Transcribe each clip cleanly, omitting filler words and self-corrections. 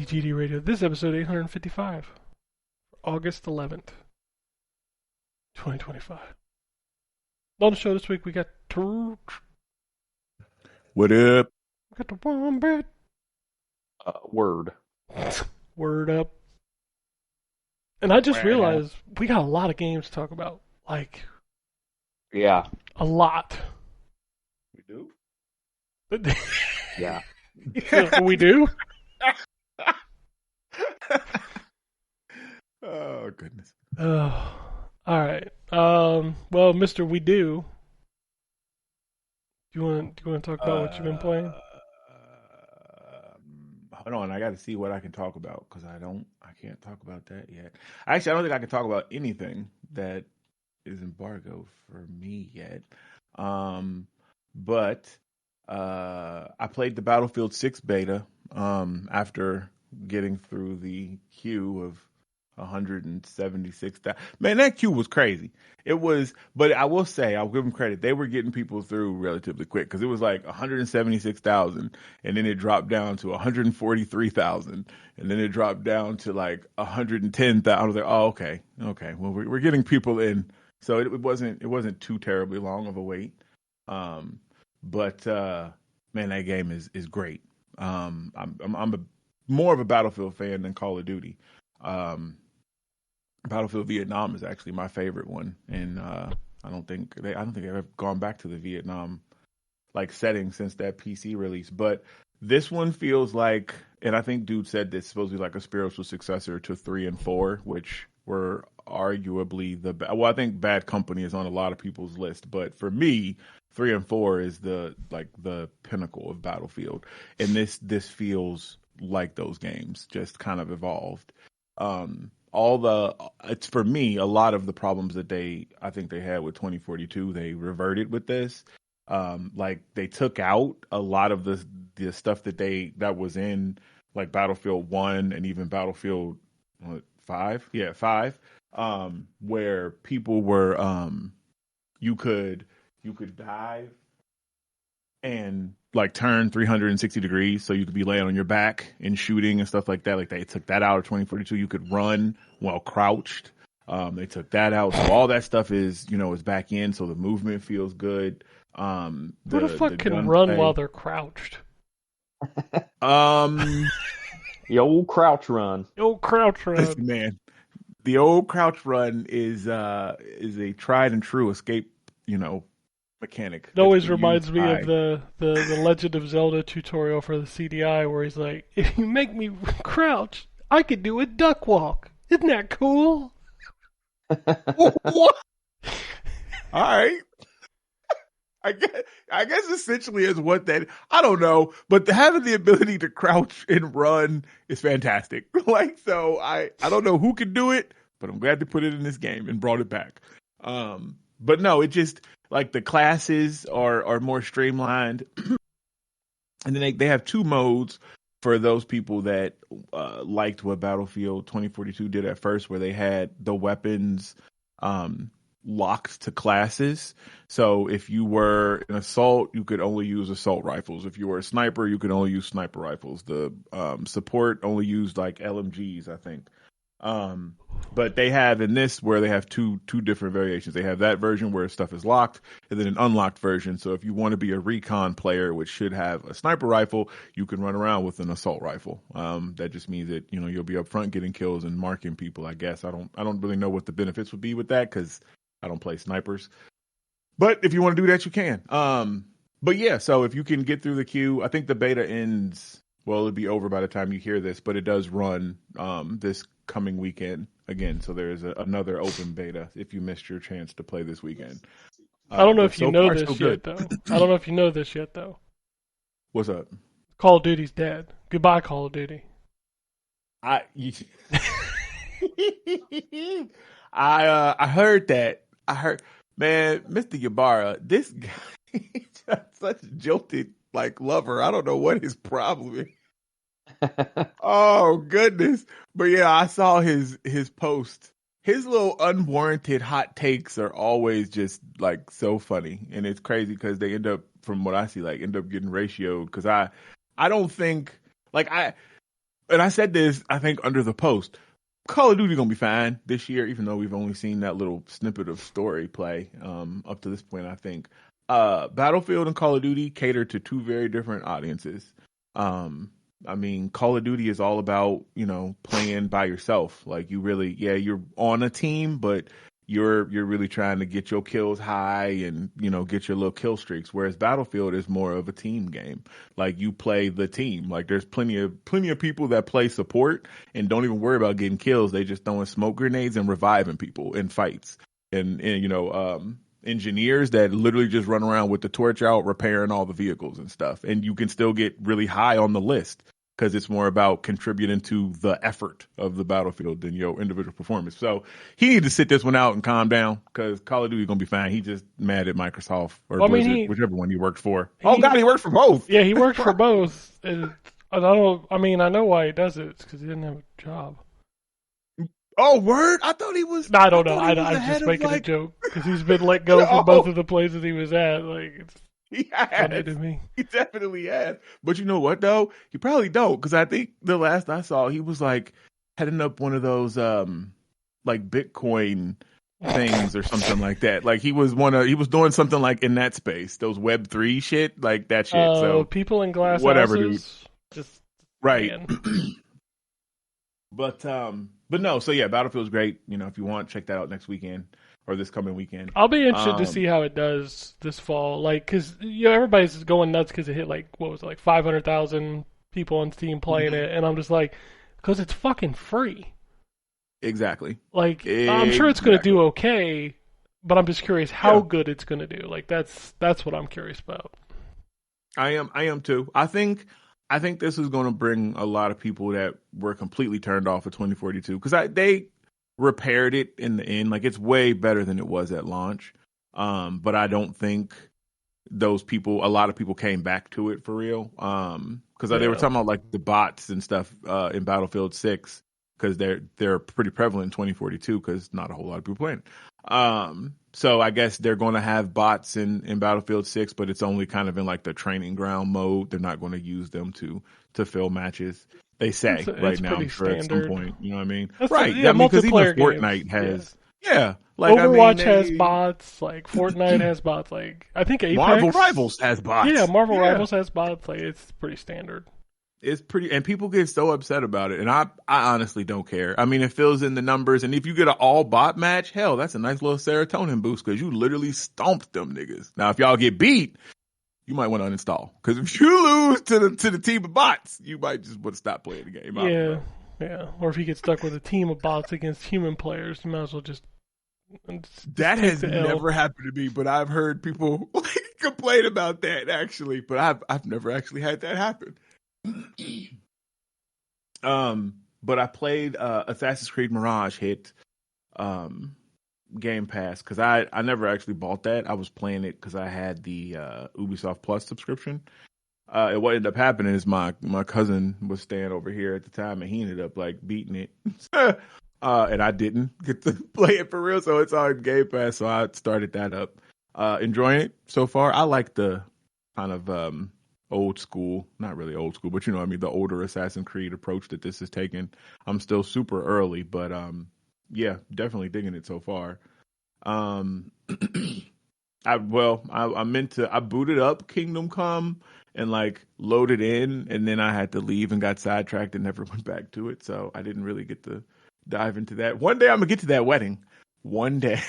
ZTGD Radio. This is episode 855, August 11th, 2025. On the show this week, we got What up? We got the Wombat. Word. Word up. And I just realized we got a lot of games to talk about. Like, Yeah. a lot. We do? Yeah. We do? Oh, goodness. Oh, all right. Well, Mr. We do. Do you want to talk about what you've been playing? Hold on, I got to see what I can talk about because I can't talk about that yet. Actually, I don't think I can talk about anything that is embargoed for me yet. But I played the Battlefield 6 beta after getting through the queue of 176,000. Man, that queue was crazy. It was, but I will say, I'll give them credit. They were getting people through relatively quick because it was like 176,000, and then it dropped down to 143,000, and then it dropped down to like 110,000. I was like, oh, okay. Well, we're getting people in, so it wasn't too terribly long of a wait. But man, that game is great. I'm more of a Battlefield fan than Call of Duty. Battlefield Vietnam is actually my favorite one, and I don't think they've ever gone back to the Vietnam like setting since that PC release. But this one feels like, and I think Dude said this, supposed to be like a spiritual successor to 3 and 4, which were arguably I think Bad Company is on a lot of people's list, but for me, 3 and 4 is the pinnacle of Battlefield, and this feels like those games, just kind of evolved. It's for me, a lot of the problems that I think they had with 2042, they reverted with this. Like they took out a lot of the stuff that was in like Battlefield 1 and even Battlefield 5. Yeah, 5. Where people were you could dive and like turn 360 degrees, so you could be laying on your back and shooting and stuff like that. Like they took that out of 2042. You could run while crouched. They took that out, so all that stuff is back in, so the movement feels good. Who the fuck can run while they're crouched? The old crouch run. Listen, man, the old crouch run is a tried and true escape, mechanic. It always reminds me of the Legend of Zelda tutorial for the CDI, where he's like, if you make me crouch, I could do a duck walk. Isn't that cool? What? All right. I guess essentially is what that, I don't know, but having the ability to crouch and run is fantastic. Like, so I don't know who can do it, but I'm glad they put it in this game and brought it back. But no, it just, like, the classes are more streamlined. And then they have 2 modes for those people that liked what Battlefield 2042 did at first, where they had the weapons locked to classes. So if you were an assault, you could only use assault rifles. If you were a sniper, you could only use sniper rifles. The support only used like LMGs, I think. But they have in this where they have two different variations. They have that version where stuff is locked, and then an unlocked version. So if you want to be a recon player, which should have a sniper rifle, you can run around with an assault rifle. That just means that you'll be up front getting kills and marking people. I guess I don't really know what the benefits would be with that because I don't play snipers. But if you want to do that, you can. But yeah, so if you can get through the queue, I think the beta ends. Well, it'll be over by the time you hear this, but it does run this coming weekend again. So there's another open beta if you missed your chance to play this weekend. I don't know if you know this yet, though. I don't know if you know this yet, though. What's up? Call of Duty's dead. Goodbye, Call of Duty. I heard that. Man, Mr. Ybarra, this guy, he's such a jilted like lover. I don't know what his problem is. Oh goodness. But yeah, I saw his post. His little unwarranted hot takes are always just like so funny, and it's crazy because they end up, from what I see, like end up getting ratioed. Because I don't think, like, and I said this, I think, under the post. Call of Duty gonna be fine this year, even though we've only seen that little snippet of story play up to this point. I think Battlefield and Call of Duty cater to two very different audiences. I mean, Call of Duty is all about playing by yourself. Like you're on a team, but you're really trying to get your kills high and get your little kill streaks. Whereas Battlefield is more of a team game. Like you play the team. Like there's plenty of people that play support and don't even worry about getting kills. They just throwing smoke grenades and reviving people in fights. And engineers that literally just run around with the torch out, repairing all the vehicles and stuff. And you can still get really high on the list because it's more about contributing to the effort of the Battlefield than your individual performance. So he needs to sit this one out and calm down because Call of Duty is going to be fine. He just mad at Microsoft or Blizzard, whichever one he worked for. Oh, God, he worked for both. Yeah, he worked for both. And I know why he does it. It's because he didn't have a job. Oh, word? I thought he was. No, I don't know. I'm just making a joke because he's been let go from both of the places he was at. Like, he definitely has. But you know what, though? He probably don't, because I think the last I saw, he was like heading up one of those like Bitcoin things or something like that. Like he was doing something like in that space, those Web3 shit, like that shit. So people in glass whatever, houses, dude. Just right. But no. So yeah, Battlefield's great. If you want, check that out next weekend. Or this coming weekend. I'll be interested to see how it does this fall. Like, because everybody's going nuts because it hit 500,000 people on Steam playing it, and I'm just like, because it's fucking free. Exactly. Like, I'm sure it's going to do okay, but I'm just curious how good it's going to do. Like, that's what I'm curious about. I am too. I think this is going to bring a lot of people that were completely turned off of 2042 because they repaired it in the end. Like it's way better than it was at launch. But I don't think a lot of people came back to it for real. Because they were talking about like the bots and stuff in Battlefield 6 because they're pretty prevalent in 2042 because not a whole lot of people playing. So I guess they're going to have bots in Battlefield 6, but it's only kind of in like the training ground mode. They're not going to use them to fill matches. They say right now, I'm sure at some point, you know what I mean? That's right. Because even Fortnite has, like Overwatch has bots, like Fortnite has bots, like I think Apex. Marvel Rivals has bots. Yeah, Marvel Rivals has bots. Like it's pretty standard. It's pretty, and people get so upset about it, and I honestly don't care. I mean, it fills in the numbers, and if you get an all bot match, hell, that's a nice little serotonin boost because you literally stomped them niggas. Now, if y'all get beat, you might want to uninstall because if you lose to the team of bots, you might just want to stop playing the game. Yeah. Or if you get stuck with a team of bots against human players, you might as well just that has never happened to me, but I've heard people complain about that actually. But I've never actually had that happen. But I played Assassin's Creed Mirage hit Game Pass because I never actually bought that. I was playing it because I had the Ubisoft Plus subscription. And what ended up happening is my cousin was staying over here at the time, and he ended up like beating it, and I didn't get to play it for real. So it's on Game Pass. So I started that up, enjoying it so far. I like the kind of old school, not really old school, but you know what I mean, the older Assassin's Creed approach that this is taking. I'm still super early, but yeah, definitely digging it so far. I booted up Kingdom Come and like loaded in, and then I had to leave and got sidetracked and never went back to it. So I didn't really get to dive into that. One day I'm gonna get to that wedding. One day.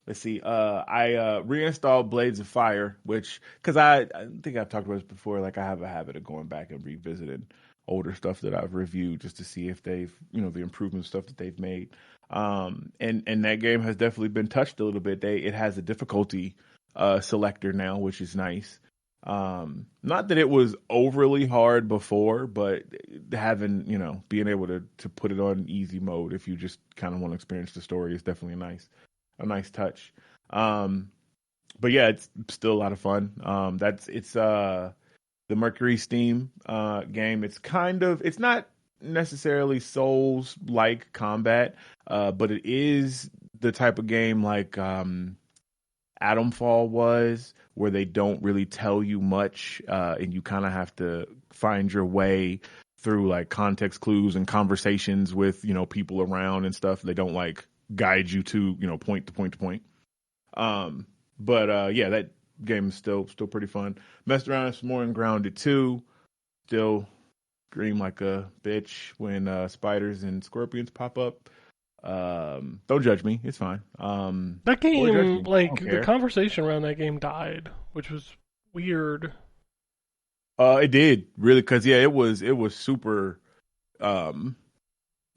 Let's see. I reinstalled Blades of Fire, because I think I've talked about this before. Like I have a habit of going back and revisiting older stuff that I've reviewed just to see if they've, the improvement stuff that they've made. And that game has definitely been touched a little bit. It has a difficulty selector now, which is nice. Not that it was overly hard before, but having, being able to put it on easy mode if you just kind of want to experience the story is definitely a nice touch. But yeah, it's still a lot of fun. It's the Mercury Steam game. It's not necessarily Souls-like combat, but it is the type of game like Atomfall was, where they don't really tell you much, and you kind of have to find your way through like context clues and conversations with, people around and stuff. They don't like guide you to, point to point to point. But yeah, that game is still pretty fun. Messed around some more in Grounded 2. Still scream like a bitch when spiders and scorpions pop up. Don't judge me. It's fine. That Or judge game, me. I like, don't the care. conversation around that game died, which was weird. It did really, because yeah, it was super, um,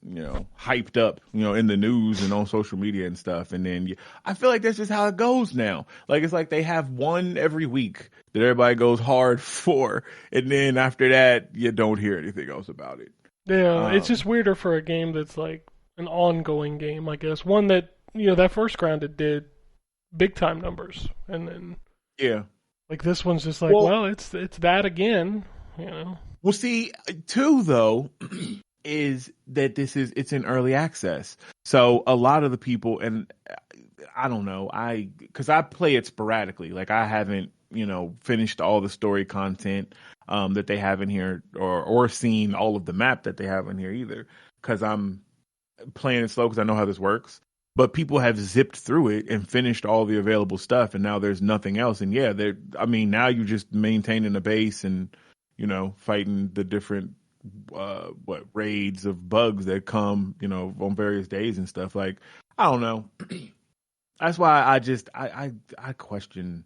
hyped up, in the news and on social media and stuff. And then I feel like that's just how it goes now. Like it's like they have one every week that everybody goes hard for, and then after that, you don't hear anything else about it. Yeah, it's Um, just weirder for a game that's like an ongoing game, I guess. One that, that first Grounded did big time numbers, and then yeah. like this one's just like, Well, well, it's that again. Well, see, too though, is that it's in early access. So a lot of the people, and I don't know, because I play it sporadically. Like I haven't, finished all the story content that they have in here, or seen all of the map that they have in here either. Because I'm playing it slow because I know how this works. But people have zipped through it and finished all the available stuff, and now there's nothing else. And yeah, now you just maintaining a base and fighting the different raids of bugs that come, on various days and stuff. Like, I don't know. That's why I question,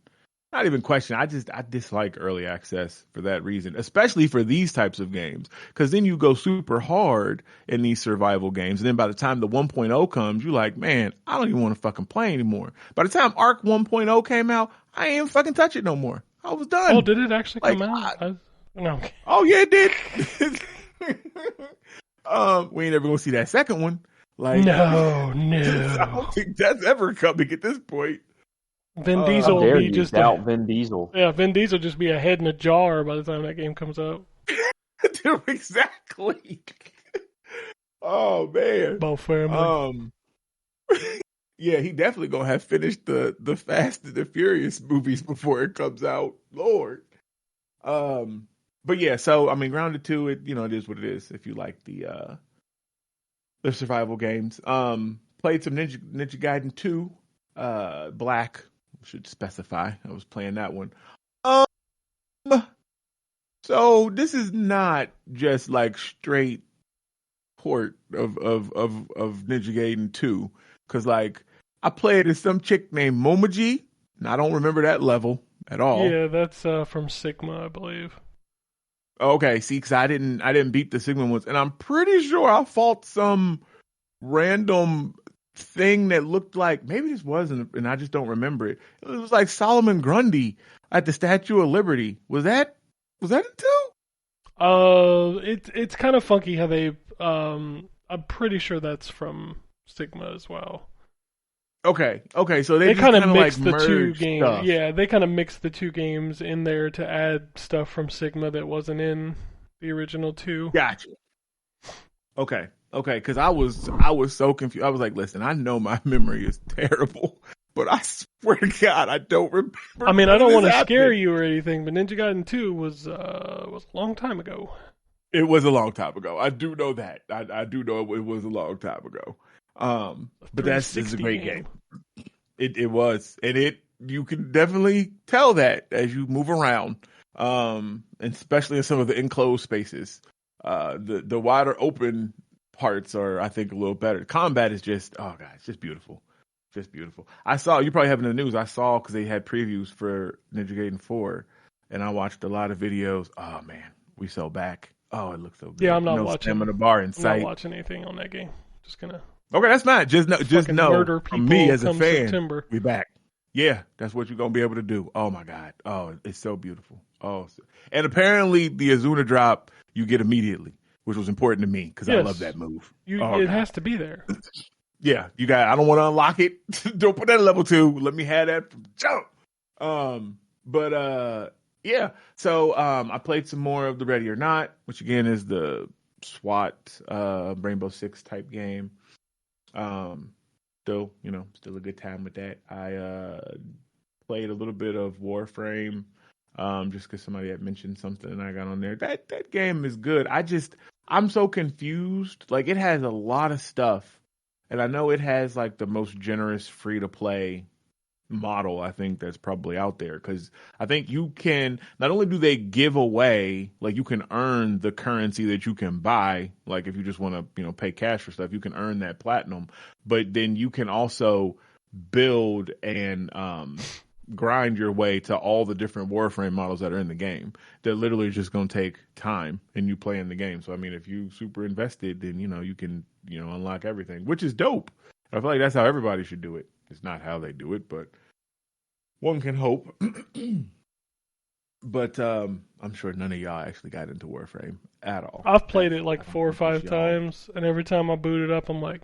not even question. I dislike early access for that reason, especially for these types of games, because then you go super hard in these survival games, and then by the time the 1.0 comes, you're like, man, I don't even want to fucking play anymore. By the time Arc 1.0 came out, I ain't even fucking touch it no more. I was done. Oh, did it actually Like, come out? No. oh yeah, it did. We ain't ever gonna see that second one. Like, No, I don't think that's ever coming at this point. Vin How Diesel will dare be you just doubt Vin Diesel? Vin Diesel just be a head in a jar by the time that game comes out. Exactly. Oh man. Both family. Yeah, he definitely gonna have finished the Fast and the Furious movies before it comes out. Lord. But yeah, so I mean, Grounded 2, it is what it is. If you like the survival games, played some Ninja Gaiden 2, Black. Should specify. I was playing that one. So this is not just like straight port of Ninja Gaiden 2, because like I played as some chick named Momoji, and I don't remember that level at all. Yeah, that's from Sigma, I believe. Okay, see, because I didn't beat the Sigma ones, and I'm pretty sure I fought some random thing that looked like, maybe this wasn't, and I just don't remember it. It was like Solomon Grundy at the Statue of Liberty. Was that it too? It's kind of funky how they. I'm pretty sure that's from Sigma as well. Okay, so They just kind of kinda, mixed like, the two merged games. stuff. Yeah, they kind of mixed the two games in there to add stuff from Sigma that wasn't in the original two. Gotcha. Okay, because I was so confused. I was like, listen, I know my memory is terrible, but I swear to God, I don't remember. I mean, I don't want to scare happening. you or anything, but Ninja Gaiden 2 was a long time ago. It was a long time ago. I do know that. I do know it was a long time ago. But it's a great game. It was, and you can definitely tell that as you move around, and especially in some of the enclosed spaces. The wider open parts are, I think, a little better. Combat is just, oh god, it's just beautiful. Just beautiful. I saw, you probably have in the news, I saw, because they had previews for Ninja Gaiden 4, and I watched a lot of videos. Oh man, we so back. Oh, it looks so good. Yeah, I'm not no watching. Stamina bar in I'm sight. not watching anything on that game. Just gonna. Okay, that's fine. Just know, murder from me people as a come fan, September. we back. Yeah, that's what you're gonna be able to do. Oh my god. Oh, it's so beautiful. Oh, and apparently the Azuna drop you get immediately, which was important to me because I love that move. It has to be there. Yeah, you got. I don't want to unlock it. Don't put that at level 2. Let me have that from jump. But yeah. So I played some more of the Ready or Not, which again is the SWAT Rainbow Six type game. Still a good time with that. I played a little bit of Warframe, just because somebody had mentioned something and I got on there. That game is good. I'm so confused. Like, it has a lot of stuff, and I know it has like the most generous free to play model I think that's probably out there, because I think you can not only do they give away, like, you can earn the currency that you can buy, like if you just want to pay cash for stuff, you can earn that platinum, but then you can also build and grind your way to all the different Warframe models that are in the game. They're literally just going to take time and you play in the game. So I mean, if you super invested, then you can unlock everything, which is dope. I feel like that's how everybody should do it. It's not how they do it, but one can hope. But I'm sure none of y'all actually got into Warframe at all. I've played it like 4 or 5 times, and every time I boot it up, I'm like,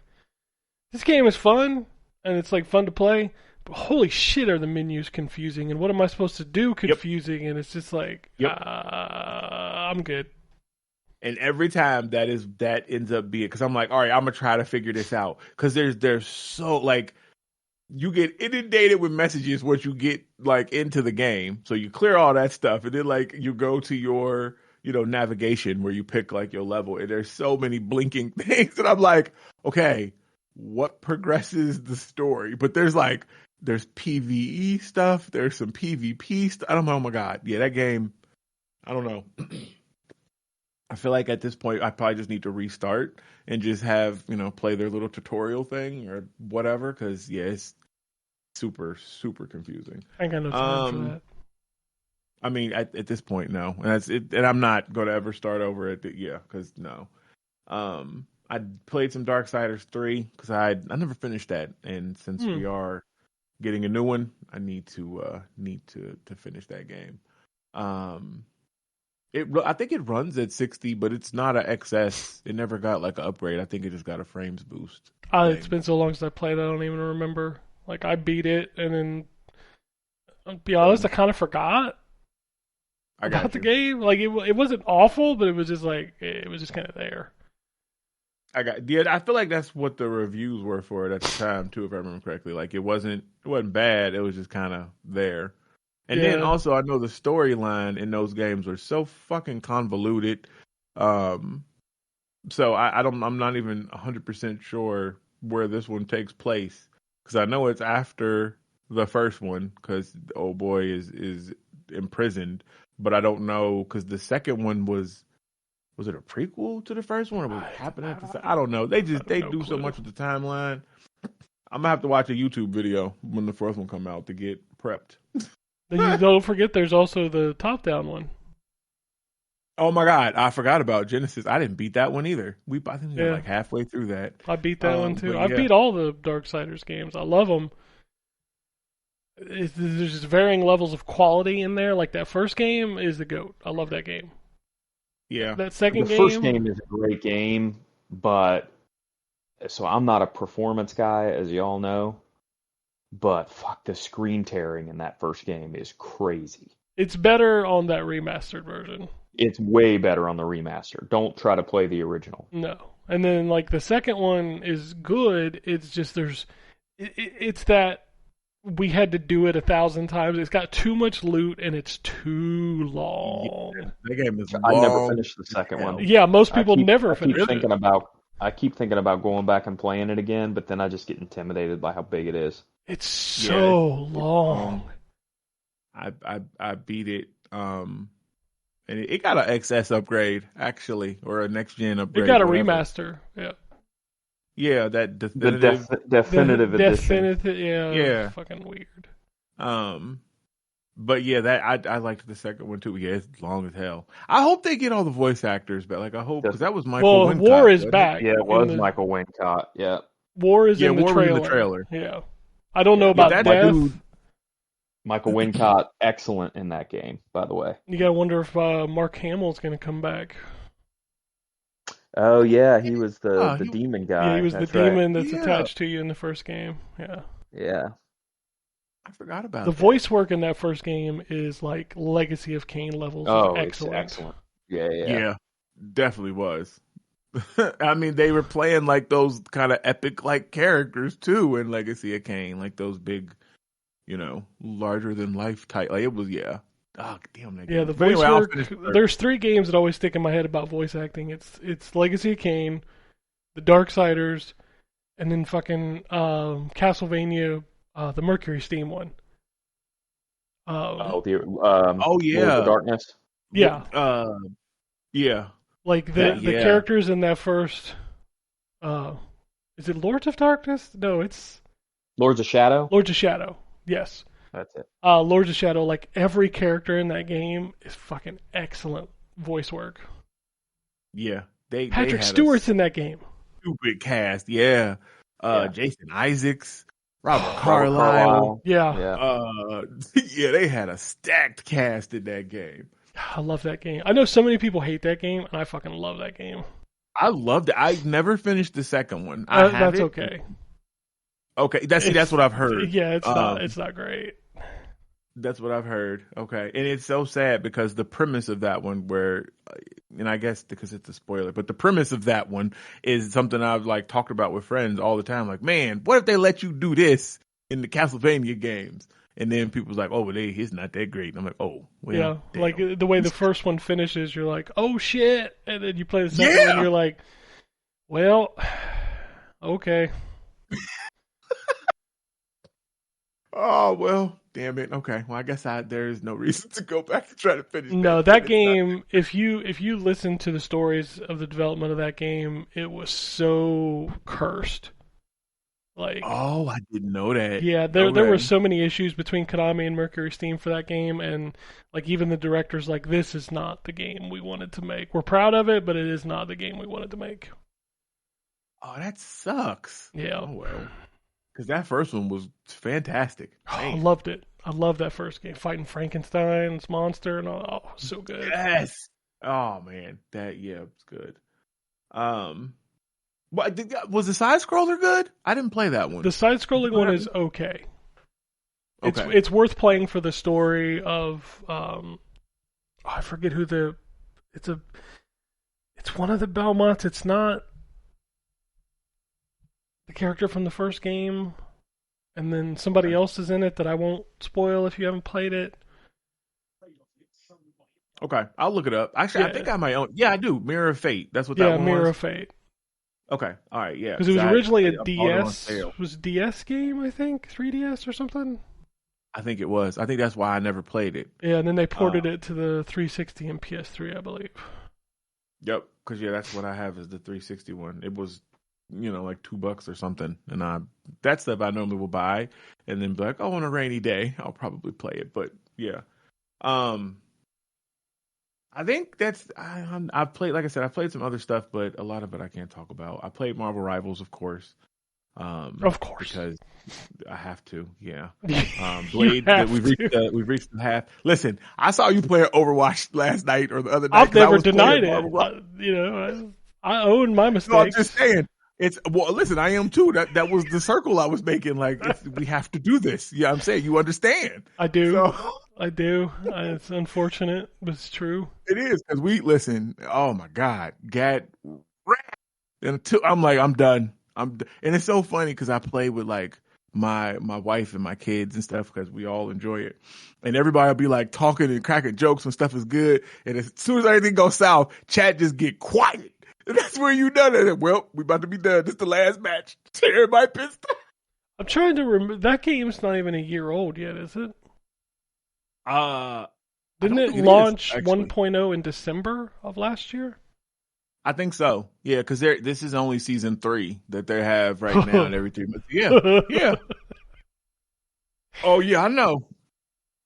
this game is fun, and it's like fun to play, but holy shit are the menus confusing, and what am I supposed to do confusing, and it's just like, I'm good. And every time that ends up being, because I'm like, all right, I'm gonna try to figure this out, because there's so, like, you get inundated with messages once you get like into the game, so you clear all that stuff, and then like you go to your navigation where you pick like your level, and there's so many blinking things, and I'm like, okay, what progresses the story? But there's PvE stuff, there's some PvP stuff. I don't know. Oh my god, yeah, that game. I don't know. I feel like at this point, I probably just need to restart and just have, play their little tutorial thing or whatever, because, yeah, it's super, super confusing. I ain't got no time for that. I mean, at this point, no. And that's it. And I'm not going to ever start over it. Yeah, because no. I played some Darksiders 3 because I never finished that. And since we are getting a new one, I need to finish that game. I think it runs at 60, but it's not an XS. It never got like an upgrade. I think it just got a frames boost. It's been so long since I played, I don't even remember. Like, I beat it, and then, I'll be honest, I kind of forgot about the game. Like, it wasn't awful, but it was just like, it was just kind of there. I feel like that's what the reviews were for it at the time too, if I remember correctly. Like, it wasn't bad. It was just kind of there. And then also, I know the storyline in those games are so fucking convoluted. So I'm not even 100% sure where this one takes place, because I know it's after the first one, because the old boy is imprisoned, but I don't know, because the second one was it a prequel to the first one, or was it happening at the I don't know. They do so much with the timeline. I'm gonna have to watch a YouTube video when the first one come out to get prepped. Then you don't forget there's also the top-down one. Oh my god, I forgot about Genesis. I didn't beat that one either. I think we got like halfway through that. I beat that one too. I beat all the Darksiders games. I love them. There's just varying levels of quality in there. Like, that first game is the GOAT. I love that game. Yeah. That second game. The first game is a great game, but so I'm not a performance guy, as y'all know. But fuck, the screen tearing in that first game is crazy. It's better on that remastered version. It's way better on the remaster. Don't try to play the original. No. And then, like, the second one is good. It's just it's that we had to do it 1,000 times. It's got too much loot and it's too long. Yeah, that game is long. I never finished the second one. Yeah, most people never finish it. I keep thinking about going back and playing it again, but then I just get intimidated by how big it is. It's so long. I beat it, and it got an XS upgrade, actually, or a next gen upgrade. It got a remaster. Yeah, that definitive edition. Yeah, fucking weird. But yeah, that I liked the second one too. Yeah, it's long as hell. I hope they get all the voice actors back. Like, I hope, because that was Michael Wincott. War is back. Yeah, it was Michael Wincott. Yeah. War is in the trailer. Yeah. I don't know about Death. Michael Wincott, excellent in that game, by the way. You gotta wonder if Mark Hamill's gonna come back. Oh yeah, he was the demon guy. Yeah, he was the demon that's attached to you in the first game. Yeah. Yeah. I forgot about the voice work in that first game is like Legacy of Kain levels. Oh, excellent. It's excellent. Yeah, definitely was. I mean, they were playing like those kind of epic like characters too in Legacy of Kain, like those big larger than life type. Like it was, yeah. Oh, damn that game. Yeah, the But voice anyway, I'll work. finish first. There's 3 games that always stick in my head about voice acting. It's Legacy of Kain, The Darksiders, and then fucking Castlevania, the Mercury Steam one. Oh, the Oh Lord yeah, of the Darkness. Yeah, yeah. like the Yeah. characters in that first. Is it Lords of Darkness? No, it's Lords of Shadow. Lords of Shadow. Yes. That's it. Lords of Shadow, like every character in that game is fucking excellent voice work. Yeah, they Patrick had Stewart's a in that game. stupid cast. Yeah, Yeah. Jason Isaacs, Robert Robert Carlyle. Yeah. Yeah. Yeah, they had a stacked cast in that game. I love that game. I know so many people hate that game, and I fucking love that game. I loved it. I never finished the second one. I have That's it. okay. Okay, that's what I've heard. Yeah, it's not great. That's what I've heard. Okay, and it's so sad because the premise of that one, and I guess because it's a spoiler, but the premise of that one is something I've like talked about with friends all the time. Like, man, what if they let you do this in the Castlevania games? And then people's like, oh, well, it's not that great. And I'm like, oh, well, Yeah, damn. like the way the first one finishes, you're like, oh shit, and then you play the second one, and you're like, well, okay. Oh well, damn it. Okay, well, I guess there's no reason to go back and try to finish. No, that game. If you listen to the stories of the development of that game, it was so cursed. Like, oh, I didn't know that. yeah, there were so many issues between Konami and Mercury Steam for that game, and like even the directors like, this is not the game we wanted to make. We're proud of it, but it is not the game we wanted to make. Oh, that sucks. Yeah. Oh well, because that first one was fantastic. I Man. loved it. I loved that first game, fighting Frankenstein's monster and all. Oh, so good. Yes. Oh man, it's good. Was the side scroller good? I didn't play that one. The side-scrolling one is okay. Okay. It's worth playing for the story of I forget who it's one of the Belmonts. It's not the character from the first game, and then somebody else is in it that I won't spoil if you haven't played it. Okay, I'll look it up. Actually, Yeah. I think I might own. Yeah, I do. Mirror of Fate. That's what that one Mirror was. of Fate. Okay, all right, yeah. Because it was originally a I bought it on DS, sale. was DS game, I think, 3DS or something. I think it was. I think that's why I never played it. Yeah, and then they ported it to the 360 and PS3, I believe. Yep, because that's what I have is the 360 one. It was, like $2 or something, and that stuff I normally will buy, and then be like, oh, on a rainy day, I'll probably play it. But yeah, I think I've played, like I said, I've played some other stuff, but a lot of it I can't talk about. I played Marvel Rivals, of course. Of course, because I have to. Yeah. You Blade. have We've reached the half. Listen, I saw you play Overwatch last night or the other night. I've 'cause I never was denied playing it. Marvel I own my mistakes. No, I'm just saying. Listen, I am too. That was the circle I was making. Like, we have to do this. Yeah, I'm saying you understand. I do. So, I do. It's unfortunate, but it's true. it is because listen. Oh my God, I'm like, I'm done. And it's so funny because I play with like my wife and my kids and stuff because we all enjoy it, and everybody will be like talking and cracking jokes when stuff is good, and as soon as everything goes south, chat just get quiet. And that's where you know that. Well, we about to be done. This is the last match. Everybody pissed off. I'm trying to remember. That game's not even a year old yet, is it? Didn't it launch 1.0 in December of last year? I think so. Yeah, because this is only season 3 that they have right now and everything. But yeah. Oh yeah, I know.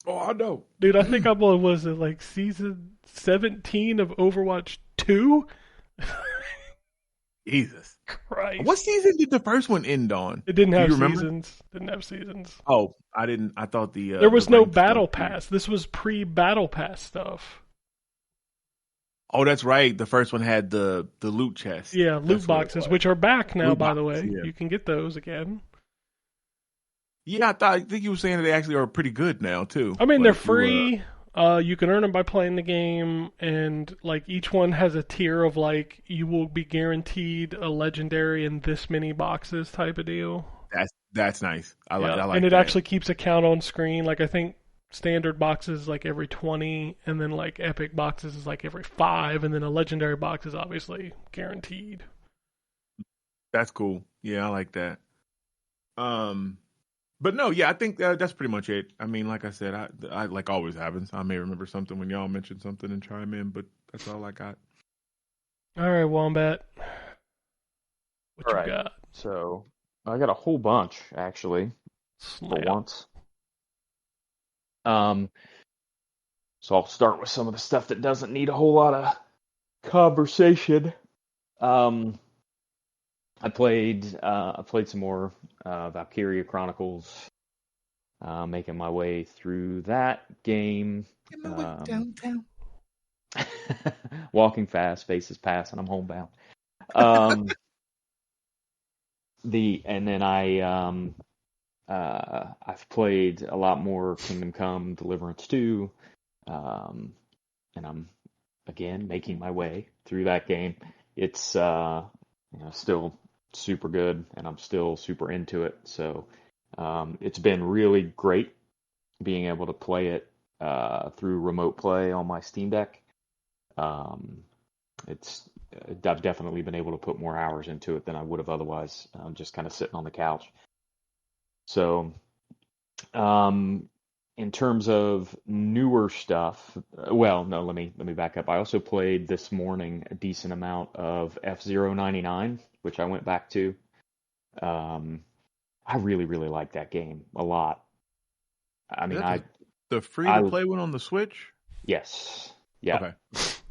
Oh, I know. Dude, I think I'm on, was it like season 17 of Overwatch 2? Jesus Christ. What season did the first one end on? It didn't have remember? seasons. Didn't have seasons. Oh, I didn't. I thought there was no ranked battle stuff- pass. This was pre-battle pass stuff. Oh, that's right. The first one had the loot chest. Yeah, loot That's what it boxes, was. which are back now, Loot by the boxes, way. yeah. You can get those again. Yeah, I think you were saying that they actually are pretty good now too. I mean, Like, they're free. You can earn them by playing the game, and like each one has a tier of like you will be guaranteed a legendary in this many boxes type of deal. That's nice. I Yeah, like and it that. actually keeps a count on screen. Like I think standard boxes like every 20, and then like epic boxes is like every 5, and then a legendary box is obviously guaranteed. That's cool. Yeah, I like that. But no, yeah, I think that's pretty much it. I mean, like I said, I like always happens. I may remember something when y'all mention something and chime in, but that's all I got. All right, Wombat, what All you right. got? So I got a whole bunch actually for Snap. once. Um, so I'll start with some of the stuff that doesn't need a whole lot of conversation. Um, I played some more Valkyria Chronicles. Making my way through that game. Get my way downtown. Walking fast, faces pass, and I'm homebound. Um, and then I've played a lot more Kingdom Come, Deliverance 2, and I'm again making my way through that game. It's still super good, and I'm still super into it. So it's been really great being able to play it through remote play on my Steam Deck. It's I've definitely been able to put more hours into it than I would have otherwise, just kind of sitting on the couch. So, in terms of newer stuff, well, no, let me back up. I also played this morning a decent amount of F-Zero 99, which I went back to. I really, really like that game a lot. I Is mean, that the free to play one on the Switch? Yes, yeah. Okay.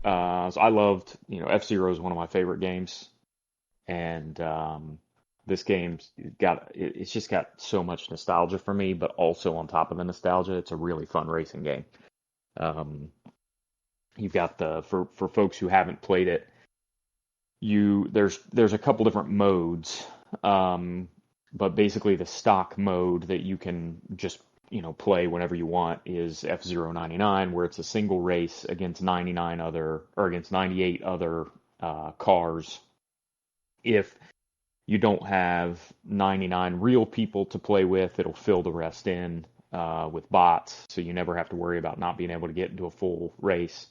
So I loved, F-Zero is one of my favorite games, and this game's it's just got so much nostalgia for me, but also on top of the nostalgia, it's a really fun racing game. You've got for folks who haven't played it, there's a couple different modes, but basically the stock mode that you can just play whenever you want is F-Zero 99, where it's a single race against 98 other cars. If you don't have 99 real people to play with, it'll fill the rest in with bots, so you never have to worry about not being able to get into a full race.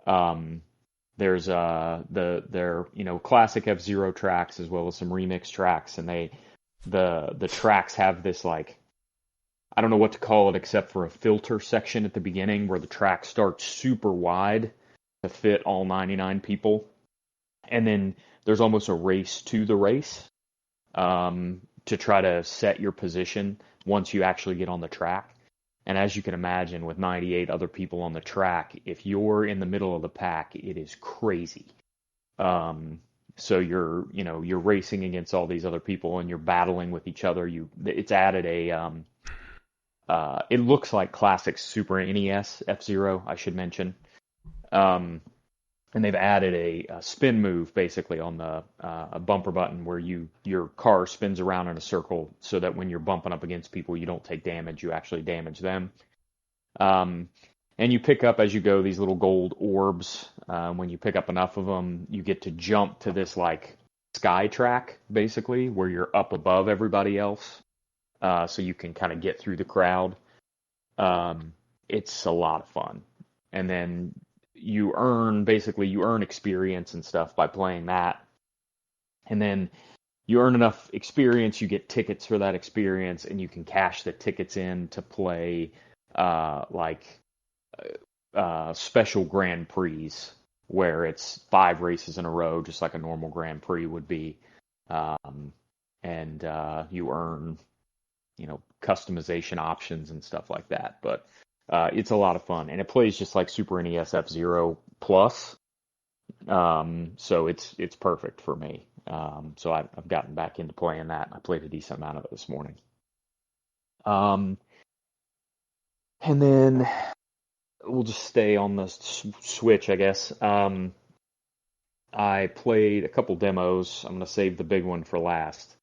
There's their classic F-Zero tracks as well as some remix tracks, and the tracks have this, like, I don't know what to call it except for a filter section at the beginning where the track starts super wide to fit all 99 people. And then there's almost a race to the race to try to set your position once you actually get on the track. And as you can imagine, with 98 other people on the track, if you're in the middle of the pack, it is crazy. So you're racing against all these other people and you're battling with each other. It's added it looks like classic Super NES F-Zero, I should mention. And they've added a spin move basically on the a bumper button where your car spins around in a circle so that when you're bumping up against people, you don't take damage, you actually damage them. And you pick up as you go these little gold orbs. When you pick up enough of them, you get to jump to this like sky track basically where you're up above everybody else. So you can kind of get through the crowd. It's a lot of fun. And then you earn experience and stuff by playing that. And then you earn enough experience, you get tickets for that experience, and you can cash the tickets in to play special Grand Prix where it's 5 races in a row, just like a normal Grand Prix would be. And you earn customization options and stuff like that. But it's a lot of fun, and it plays just like Super NES F-Zero Plus. So it's perfect for me. So I've gotten back into playing that. I played a decent amount of it this morning. And then we'll just stay on the Switch, I guess. I played a couple demos. I'm going to save the big one for last.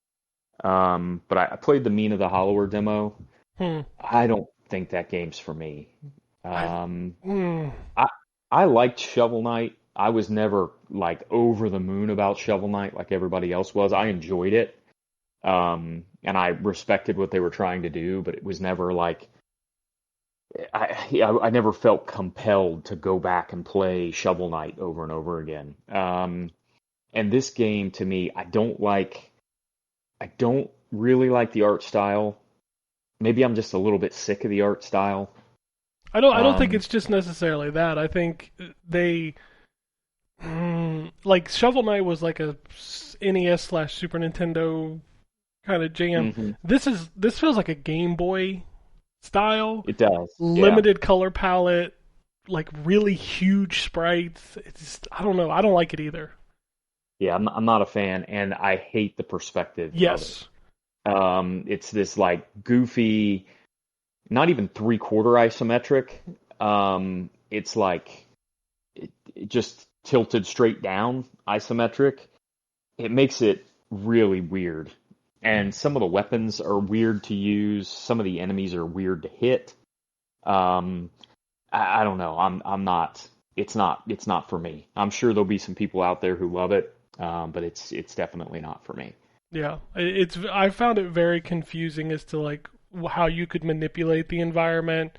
But I played the Mina the Hollower demo. I don't think that game's for me. I liked Shovel Knight. I was never like over the moon about Shovel Knight like everybody else was. I enjoyed it. And I respected what they were trying to do, but it was never like I never felt compelled to go back and play Shovel Knight over and over again. And this game to me, I don't really like the art style. Maybe I'm just a little bit sick of the art style. I don't think it's just necessarily that. I think they like Shovel Knight was like a NES slash Super Nintendo kind of jam. Mm-hmm. This feels like a Game Boy style. It does. Limited color palette, like really huge sprites. It's just, I don't know. I don't like it either. Yeah, I'm not a fan, and I hate the perspective Yes. of it. It's this like goofy, not even three-quarter isometric. It's like it just tilted straight down isometric. It makes it really weird. And some of the weapons are weird to use. Some of the enemies are weird to hit. I don't know. I'm not. It's not for me. I'm sure there'll be some people out there who love it, but it's definitely not for me. Yeah, I found it very confusing as to like how you could manipulate the environment.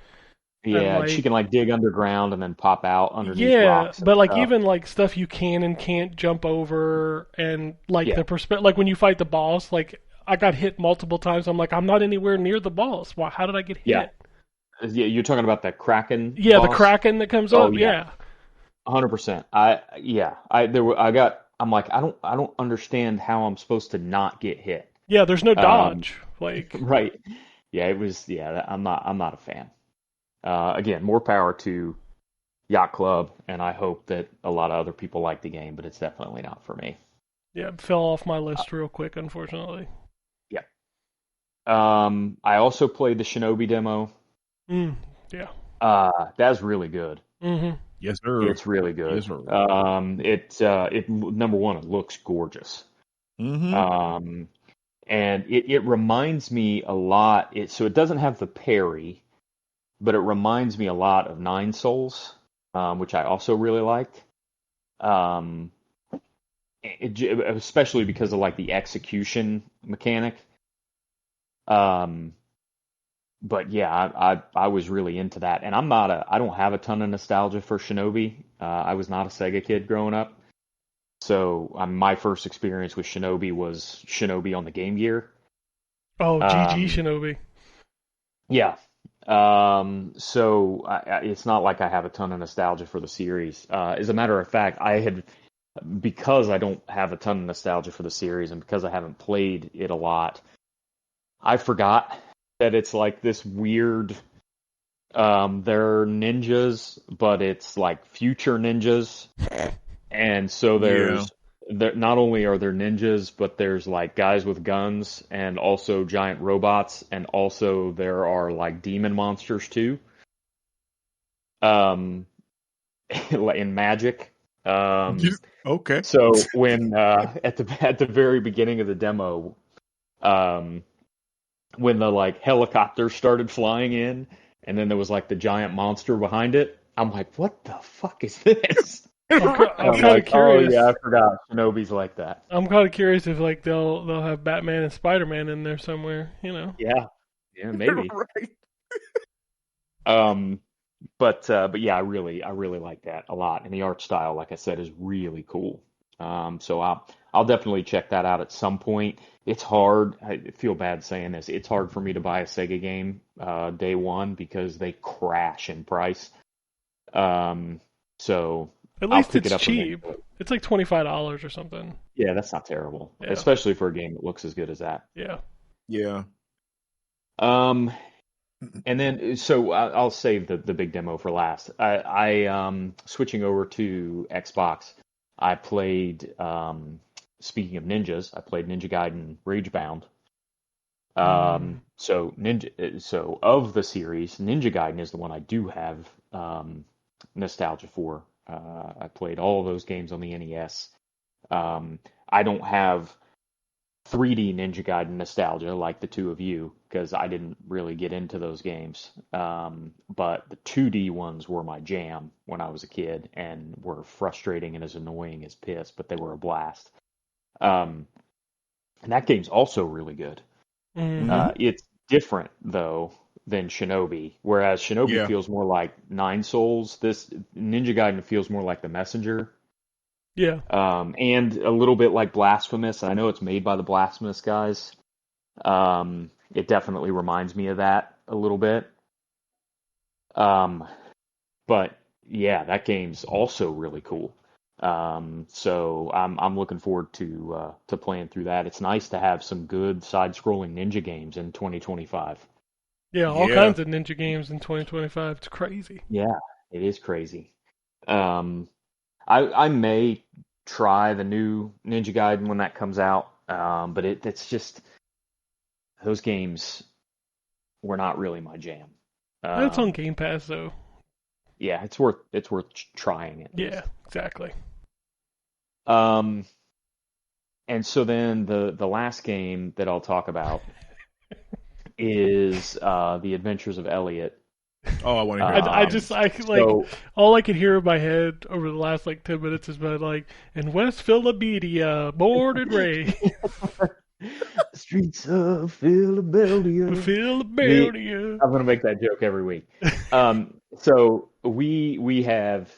Yeah, like, she can like dig underground and then pop out underneath yeah, rocks. but like stuff. even like stuff you can and can't jump over, and like Yeah. the perspective, like when you fight the boss, like I got hit multiple times. I'm like, I'm not anywhere near the boss. Why? How did I get hit? Yeah. Yeah, you're talking about that Kraken. Yeah, boss? the Kraken that comes Oh, up. yeah. Yeah. 100%. I'm like, I don't understand how I'm supposed to not get hit. Yeah, there's no Um, dodge. Like, Right. Yeah, I'm not a fan. Again, more power to Yacht Club, and I hope that a lot of other people like the game, but it's definitely not for me. yeah, it fell off my list real quick, unfortunately. Yeah. I also played the Shinobi demo. Yeah. That's really good. Mm-hmm. Yes, sir. It's really good. Yes, sir. It number one, it looks gorgeous. Mm-hmm. And it reminds me a lot. So it doesn't have the parry, but it reminds me a lot of Nine Souls, which I also really liked. Especially because of like the execution mechanic. But yeah, I was really into that, and I don't have a ton of nostalgia for Shinobi. I was not a Sega kid growing up, so my first experience with Shinobi was Shinobi on the Game Gear. Oh, GG Um, Shinobi. yeah. So it's not like I have a ton of nostalgia for the series. As a matter of fact, because I don't have a ton of nostalgia for the series, and because I haven't played it a lot, I forgot that it's like this weird. They're ninjas, but it's like future ninjas, and so not only are there ninjas, but there's like guys with guns, and also giant robots, and also there are like demon monsters too. Um, in Magic. Okay. So when at the very beginning of the demo, um, when the like helicopters started flying in, and then there was like the giant monster behind it, I'm like, what the fuck is this? I'm And kind I'm of like, oh curious. yeah, I forgot. Shinobi's like that. I'm kind of curious if like they'll have Batman and Spider-Man in there somewhere. You know. Yeah, maybe. Right. But yeah, I really like that a lot, and the art style, like I said, is really cool. So I'll definitely check that out at some point. It's hard. I feel bad saying this. It's hard for me to buy a Sega game day one because they crash in price. So At I'll least pick it it's up cheap. eventually. It's like $25 or something. Yeah, that's not terrible, Yeah. especially for a game that looks as good as that. Yeah. Yeah. And then so I'll save the big demo for last. I switching over to Xbox. I played. Speaking of ninjas, I played Ninja Gaiden Ragebound. So of the series, Ninja Gaiden is the one I do have nostalgia for. I played all of those games on the NES. I don't have 3D Ninja Gaiden nostalgia like the two of you because I didn't really get into those games. But the 2D ones were my jam when I was a kid and were frustrating and as annoying as piss, but they were a blast. And that game's also really good. Mm-hmm. It's different though than Shinobi, whereas Shinobi Yeah. feels more like Nine Souls. This Ninja Gaiden feels more like The Messenger, Yeah. and a little bit like Blasphemous. I know it's made by the Blasphemous guys. It definitely reminds me of that a little bit. Um, but yeah, that game's also really cool. So I'm looking forward to playing through that. It's nice to have some good side-scrolling ninja games in 2025. Yeah, all Yeah. kinds of ninja games in 2025. It's crazy. Yeah, it is crazy. Um, I may try the new Ninja Gaiden when that comes out, but it's just those games were not really my jam. It's on Um, Game Pass though. yeah, it's worth trying at least. Yeah, exactly. Um, and so then the last game that I'll talk about is The Adventures of Elliot. Oh, I want to hear I about just this. like So all I could hear in my head over the last like 10 minutes is about like in West Philadelphia, born and raised. Streets of Philadelphia. Philadelphia. I'm gonna make that joke every week. So we have,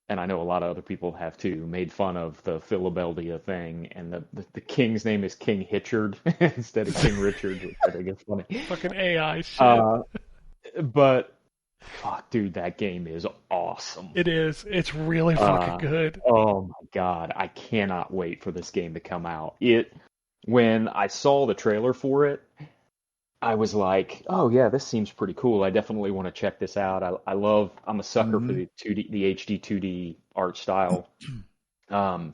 and I know a lot of other people have too, made fun of the Philadelphia thing, and the king's name is King Hitchard instead of King Richard, which I think is funny. Fucking AI shit. But fuck, dude, that game is awesome. It is. It's really fucking good. Oh my God, I cannot wait for this game to come out. When I saw the trailer for it, I was like, "Oh yeah, this seems pretty cool. I definitely want to check this out." I'm a sucker for the HD 2D art style. And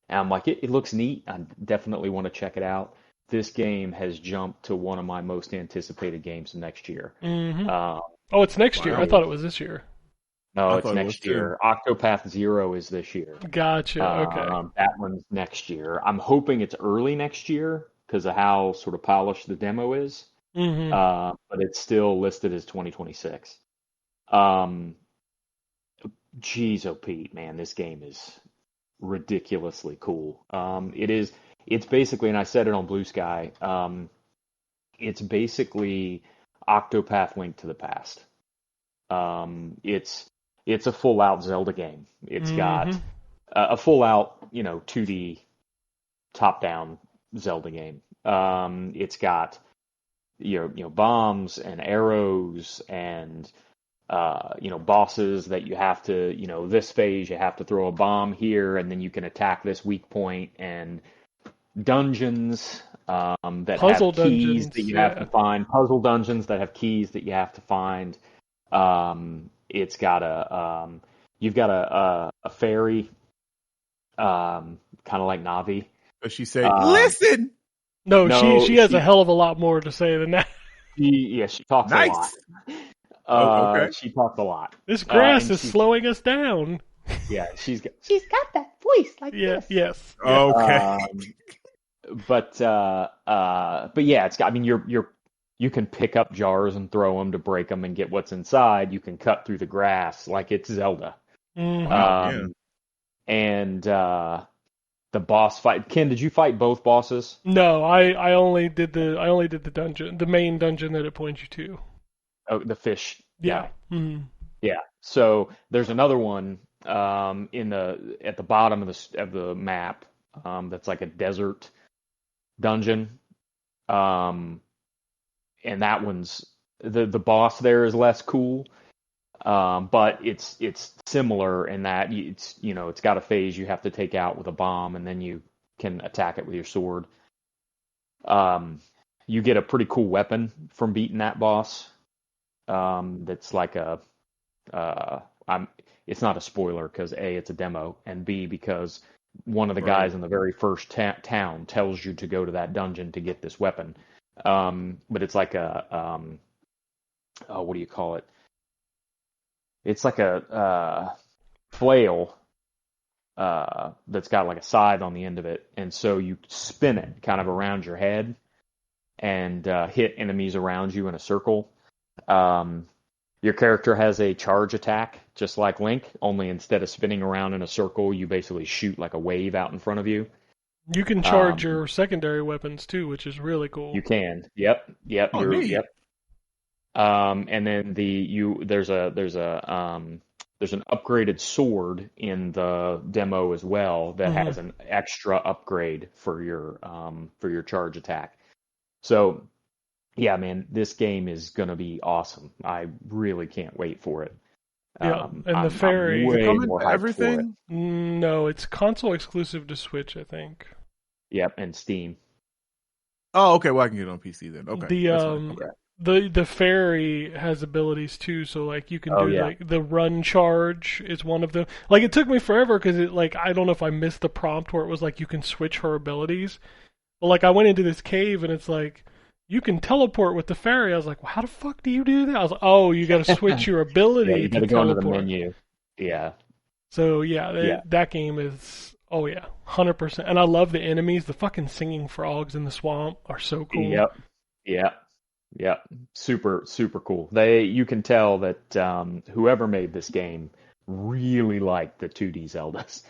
I'm like, it looks neat. I definitely want to check it out. This game has jumped to one of my most anticipated games next year. Mm-hmm. Um, Oh, it's next year. Wow. I thought it was this year. no, I it's thought it was next too. year. Octopath Zero is this year. Gotcha. Okay. That one's next year. I'm hoping it's early next year because of how sort of polished the demo is. Mm-hmm. But it's still listed as 2026. Geez, oh Pete, man, this game is ridiculously cool. It's basically, and I said it on Blue Sky, it's basically Octopath Link to the Past. It's a full out Zelda game. It's got a full out, 2D top down Zelda game. It's got bombs and arrows and bosses that you have to, this phase you have to throw a bomb here and then you can attack this weak point, and dungeons that Puzzle have keys dungeons, that you have to find, puzzle dungeons that have keys that you have to find. It's got you've got a fairy, kind of like Navi. Does she say, "Listen"? No, she has a hell of a lot more to say than that. She talks Nice. a lot. Okay. She talks a lot. This grass and is slowing us down. Yeah, she's got that voice like this. Yes. Okay. but yeah, it's got. I mean, you can pick up jars and throw them to break them and get what's inside. You can cut through the grass like it's Zelda. Mm-hmm. And the boss fight. Ken, did you fight both bosses? No, I only did the dungeon, the main dungeon that it points you to. Oh, the fish. Yeah. Mm-hmm. Yeah. So there's another one at the bottom of the map that's like a desert dungeon. And that one's the boss there is less cool. But it's similar in that it's got a phase you have to take out with a bomb, and then you can attack it with your sword. You get a pretty cool weapon from beating that boss. That's like it's not a spoiler because A, it's a demo, and B, because one of the guys in the very first town tells you to go to that dungeon to get this weapon. But it's like what do you call it? It's like a flail that's got like a scythe on the end of it, and so you spin it kind of around your head and hit enemies around you in a circle. Your character has a charge attack, just like Link, only instead of spinning around in a circle, you basically shoot like a wave out in front of you. You can charge your secondary weapons too, which is really cool. You can. Yep. Oh, neat. Yep. And then there's an upgraded sword in the demo as well that has an extra upgrade for your charge attack. So, yeah, man, this game is gonna be awesome. I really can't wait for it. Yeah, and the fairy. Does it come into everything? No, it's console exclusive to Switch, I think. Yep, and Steam. Oh, okay. Well, I can get it on PC then. Okay. The fairy has abilities too, so like you can do like the run charge is one of them. Like it took me forever because I don't know if I missed the prompt where it was like you can switch her abilities. But like I went into this cave and it's like you can teleport with the fairy. I was like, well, how the fuck do you do that? I was like, oh, you got to switch your ability. You got to go into the menu. Yeah. So that game is 100%. And I love the enemies. The fucking singing frogs in the swamp are so cool. Yep. Super, super cool. You can tell that whoever made this game really liked the 2D Zeldas.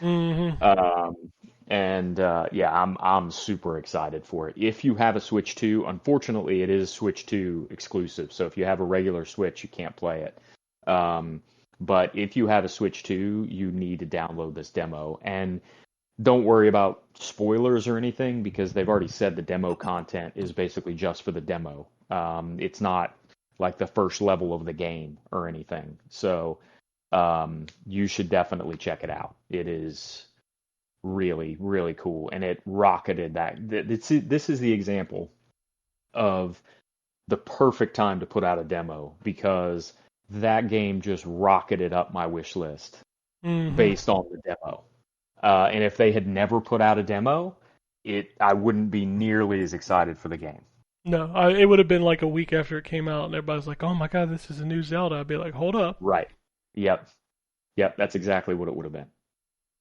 I'm super excited for it. If you have a Switch 2, unfortunately, it is Switch 2 exclusive. So if you have a regular Switch, you can't play it. But if you have a Switch 2, you need to download this demo. And don't worry about spoilers or anything because they've already said the demo content is basically just for the demo. It's not like the first level of the game or anything. So you should definitely check it out. It is really, really cool. And it rocketed that. This is the example of the perfect time to put out a demo because that game just rocketed up my wish list based on the demo. And if they had never put out a demo, I wouldn't be nearly as excited for the game. No, it would have been like a week after it came out, and everybody's like, "Oh my god, this is a new Zelda." I'd be like, "Hold up!" Right? Yep. That's exactly what it would have been.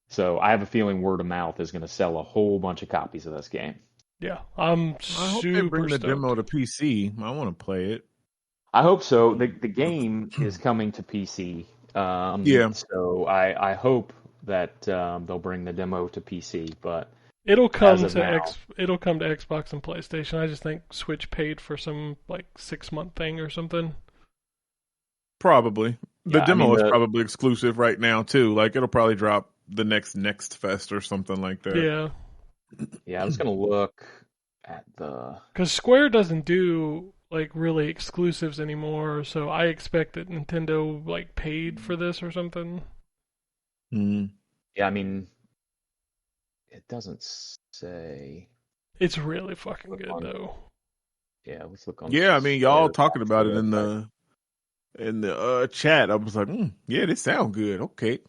So I have a feeling word of mouth is going to sell a whole bunch of copies of this game. Yeah, I hope they bring the demo to PC. I want to play it. I hope so. The game is coming to PC. So I hope that they'll bring the demo to PC, but it'll come to Xbox and PlayStation. I just think Switch paid for some like 6-month thing or something. Probably. The demo is probably exclusive right now too. Like it'll probably drop the next Fest or something like that. Yeah. Yeah, I was gonna look at because Square doesn't do like really exclusives anymore, so I expect that Nintendo like paid for this or something. Yeah, I mean, it doesn't say. It's really fucking good though. Yeah, let's look on. Yeah, I mean, y'all talking about it in the chat. I was like, yeah, this sounds good. Okay.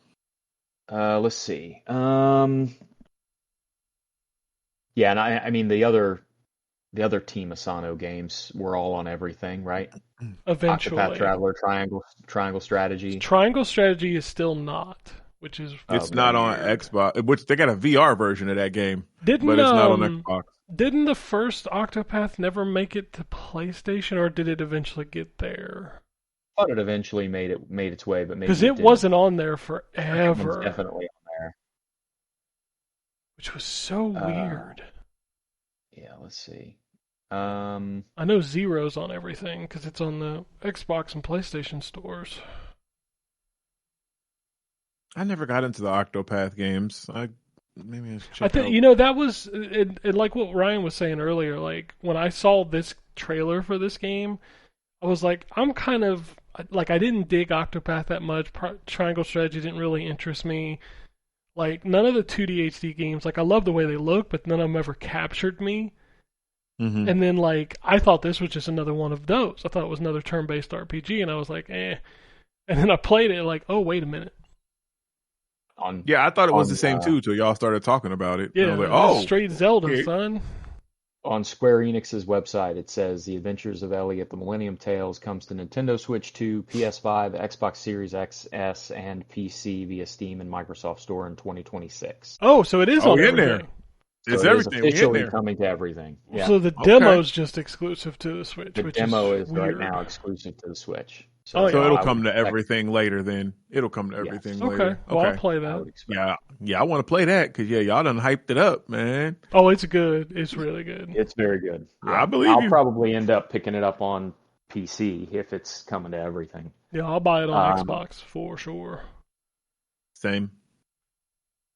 Let's see. Yeah, and I mean the other Team Asano games were all on everything, right? Eventually. Octopath Traveler, Triangle Strategy. Triangle Strategy is still not, which is it's not on Xbox. Which they got a VR version of that game, but it's not on Xbox. Didn't the first Octopath never make it to PlayStation, or did it eventually get there? I thought it eventually made its way, but maybe because it wasn't on there forever. It's definitely on there, which was so weird. Yeah, let's see. I know Zero's on everything because it's on the Xbox and PlayStation stores. I never got into the Octopath games. I think that was it, like what Ryan was saying earlier. Like when I saw this trailer for this game, I was like, I'm kind of like I didn't dig Octopath that much. Triangle Strategy didn't really interest me. Like none of the 2D HD games. Like I love the way they look, but none of them ever captured me. And then like I thought this was just another one of those. I thought it was another turn-based RPG, and I was like, eh. And then I played it, like, oh wait a minute. I thought it was the same too till y'all started talking about it. Yeah, I was like, straight Zelda, son. On Square Enix's website, it says The Adventures of Elliot, The Millennium Tales comes to Nintendo Switch 2, PS5, Xbox Series XS, and PC via Steam and Microsoft Store in 2026. Oh, so it is on everything. There. It's So it is everything. We in officially there. coming to everything. Yeah. So the Okay. demo's just exclusive to the Switch, The which demo is is right weird. now exclusive to the Switch. Oh, yeah. So it'll I come would to expect- everything later. Then it'll come to everything Yes. Okay, later. well, I'll Okay. play I that. would expect. Yeah. I want to play that because y'all done hyped it up, man. Oh, it's good. It's really good. It's very good. I believe I'll you. probably end up picking it up on PC if it's coming to everything. Yeah, I'll buy it on Um, Xbox for sure. Same.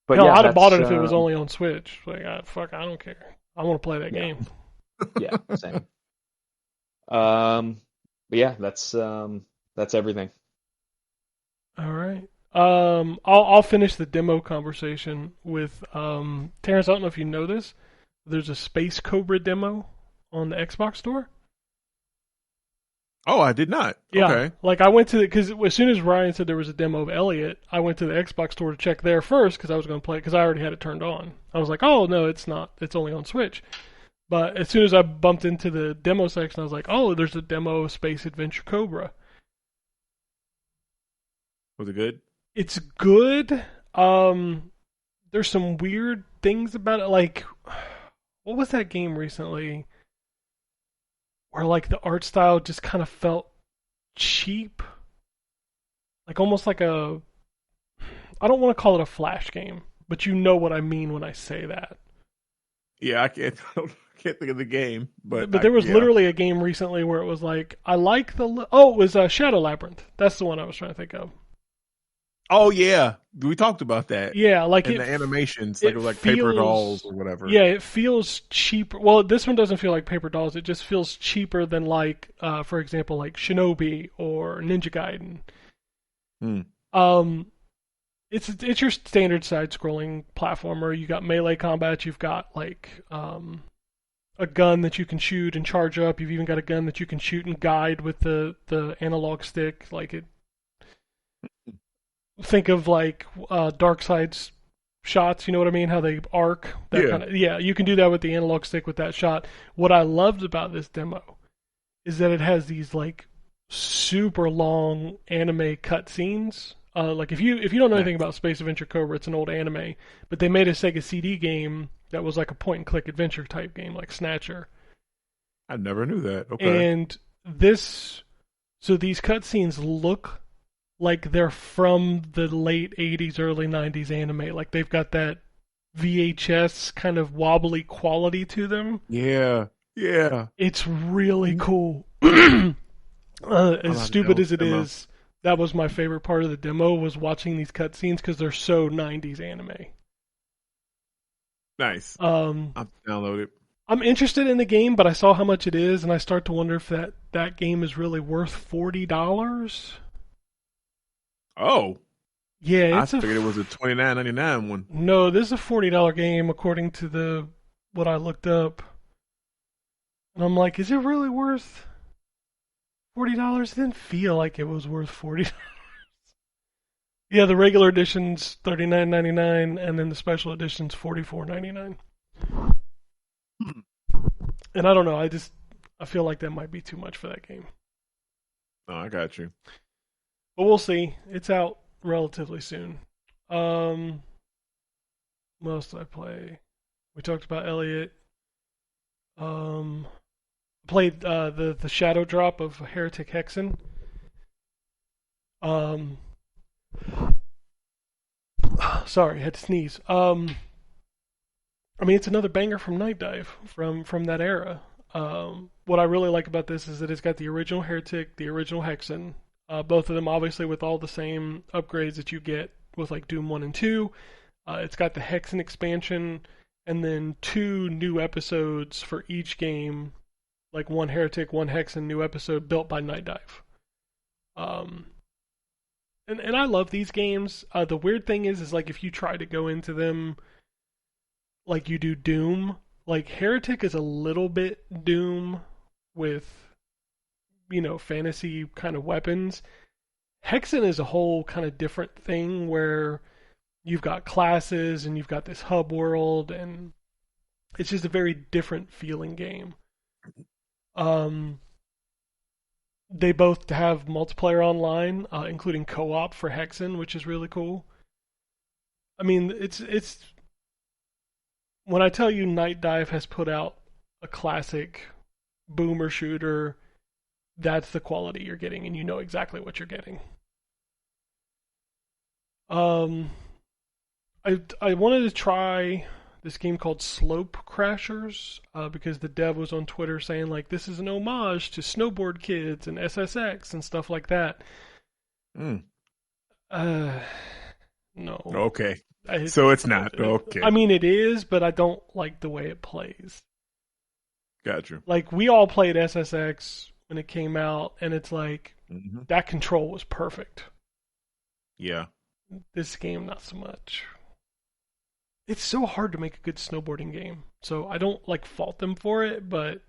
But Hell, yeah, I'd have bought it if that's, it was only on Switch. Like, I don't care. I want to play that Yeah. game. yeah, same. But yeah, that's everything. All right. I'll finish the demo conversation with Terrence. I don't know if you know this. There's a Space Cobra demo on the Xbox store. Oh, I did not. Yeah, Okay. like I went to because as soon as Ryan said there was a demo of Elliot, I went to the Xbox store to check there first because I was going to play it because I already had it turned on. I was like, oh no, it's not. It's only on Switch. But as soon as I bumped into the demo section, I was like, oh, there's a demo of Space Adventure Cobra. Was it good? It's good. There's some weird things about it. Like, what was that game recently? Where like the art style just kind of felt cheap, like almost like a. I don't want to call it a Flash game, but you know what I mean when I say that. Yeah, I can't think of the game, but there was literally a game recently where it was like I like the. It was Shadow Labyrinth. That's the one I was trying to think of. Oh yeah, we talked about that. Yeah, like and the animations, like it was like paper dolls or whatever. Yeah, it feels cheaper. Well, this one doesn't feel like paper dolls. It just feels cheaper than like, for example, like Shinobi or Ninja Gaiden. It's your standard side-scrolling platformer. You got melee combat. You've got like a gun that you can shoot and charge up. You've even got a gun that you can shoot and guide with the analog stick. Like it. Think of like Dark Side's shots, you know what I mean? How they arc. Yeah, you can do that with the analog stick with that shot. What I loved about this demo is that it has these like super long anime cutscenes. Like if you don't know anything about Space Adventure Cobra, it's an old anime, but they made a Sega CD game that was like a point and click adventure type game, like Snatcher. I never knew that. Okay. And these cutscenes look like they're from the late 80s, early 90s anime. Like they've got that VHS kind of wobbly quality to them. Yeah. It's really cool. As stupid as it is, that was my favorite part of the demo, was watching these cutscenes because they're so 90s anime. Nice. I'll download it. I'm interested in the game, but I saw how much it is, and I start to wonder if that game is really worth $40. Oh. Yeah, I figured it was a $29.99 one. No, this is a $40 game according to what I looked up. And I'm like, is it really worth $40? It didn't feel like it was worth $40. Yeah, the regular edition's $39.99, and then the special edition's $44.99. And I don't know, I feel like that might be too much for that game. Oh, I got you. But we'll see. It's out relatively soon. What else did I play? We talked about Elliot. Played the Shadow Drop of Heretic Hexen. Sorry, had to sneeze. I mean, it's another banger from Night Dive from that era. What I really like about this is that it's got the original Heretic, the original Hexen. Both of them obviously with all the same upgrades that you get with like Doom 1 and 2. It's got the Hexen expansion and then 2 new episodes for each game, like one Heretic, one Hexen new episode built by Night Dive. And I love these games. The weird thing is like if you try to go into them like you do Doom, like Heretic is a little bit Doom with, fantasy kind of weapons. Hexen is a whole kind of different thing where you've got classes and you've got this hub world, and it's just a very different feeling game. They both have multiplayer online, including co-op for Hexen, which is really cool. I mean, it's when I tell you Night Dive has put out a classic boomer shooter, that's the quality you're getting, and you know exactly what you're getting. I wanted to try this game called Slope Crashers because the dev was on Twitter saying like this is an homage to Snowboard Kids and SSX and stuff like that. No. Okay. So it's not. Okay. I mean, it is, but I don't like the way it plays. Gotcha. Like, we all played SSX when it came out, and it's like, that control was perfect. Yeah. This game, not so much. It's so hard to make a good snowboarding game, so I don't, like, fault them for it, but...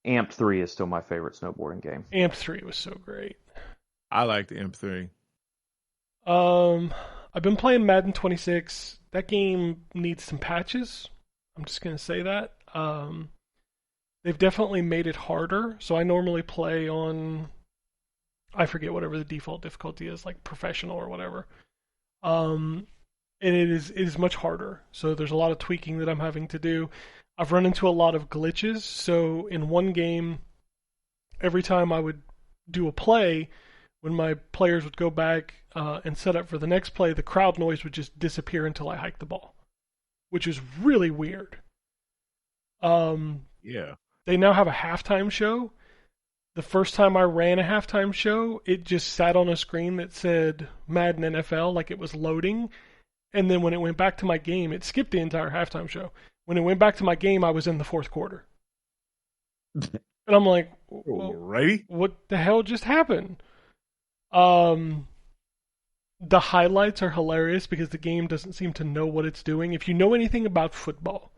Amp 3 is still my favorite snowboarding game. Amp 3 was so great. I liked Amp 3. I've been playing Madden 26. That game needs some patches. I'm just going to say that. They've definitely made it harder. So I normally play on, I forget whatever the default difficulty is, like professional or whatever. And it is much harder. So there's a lot of tweaking that I'm having to do. I've run into a lot of glitches. So in one game, every time I would do a play, when my players would go back and set up for the next play, the crowd noise would just disappear until I hiked the ball, which is really weird. Yeah. They now have a halftime show. The first time I ran a halftime show, it just sat on a screen that said Madden NFL, like it was loading. And then when it went back to my game, it skipped the entire halftime show. When it went back to my game, I was in the fourth quarter. And I'm like, alrighty, what the hell just happened? The highlights are hilarious because the game doesn't seem to know what it's doing. If you know anything about football,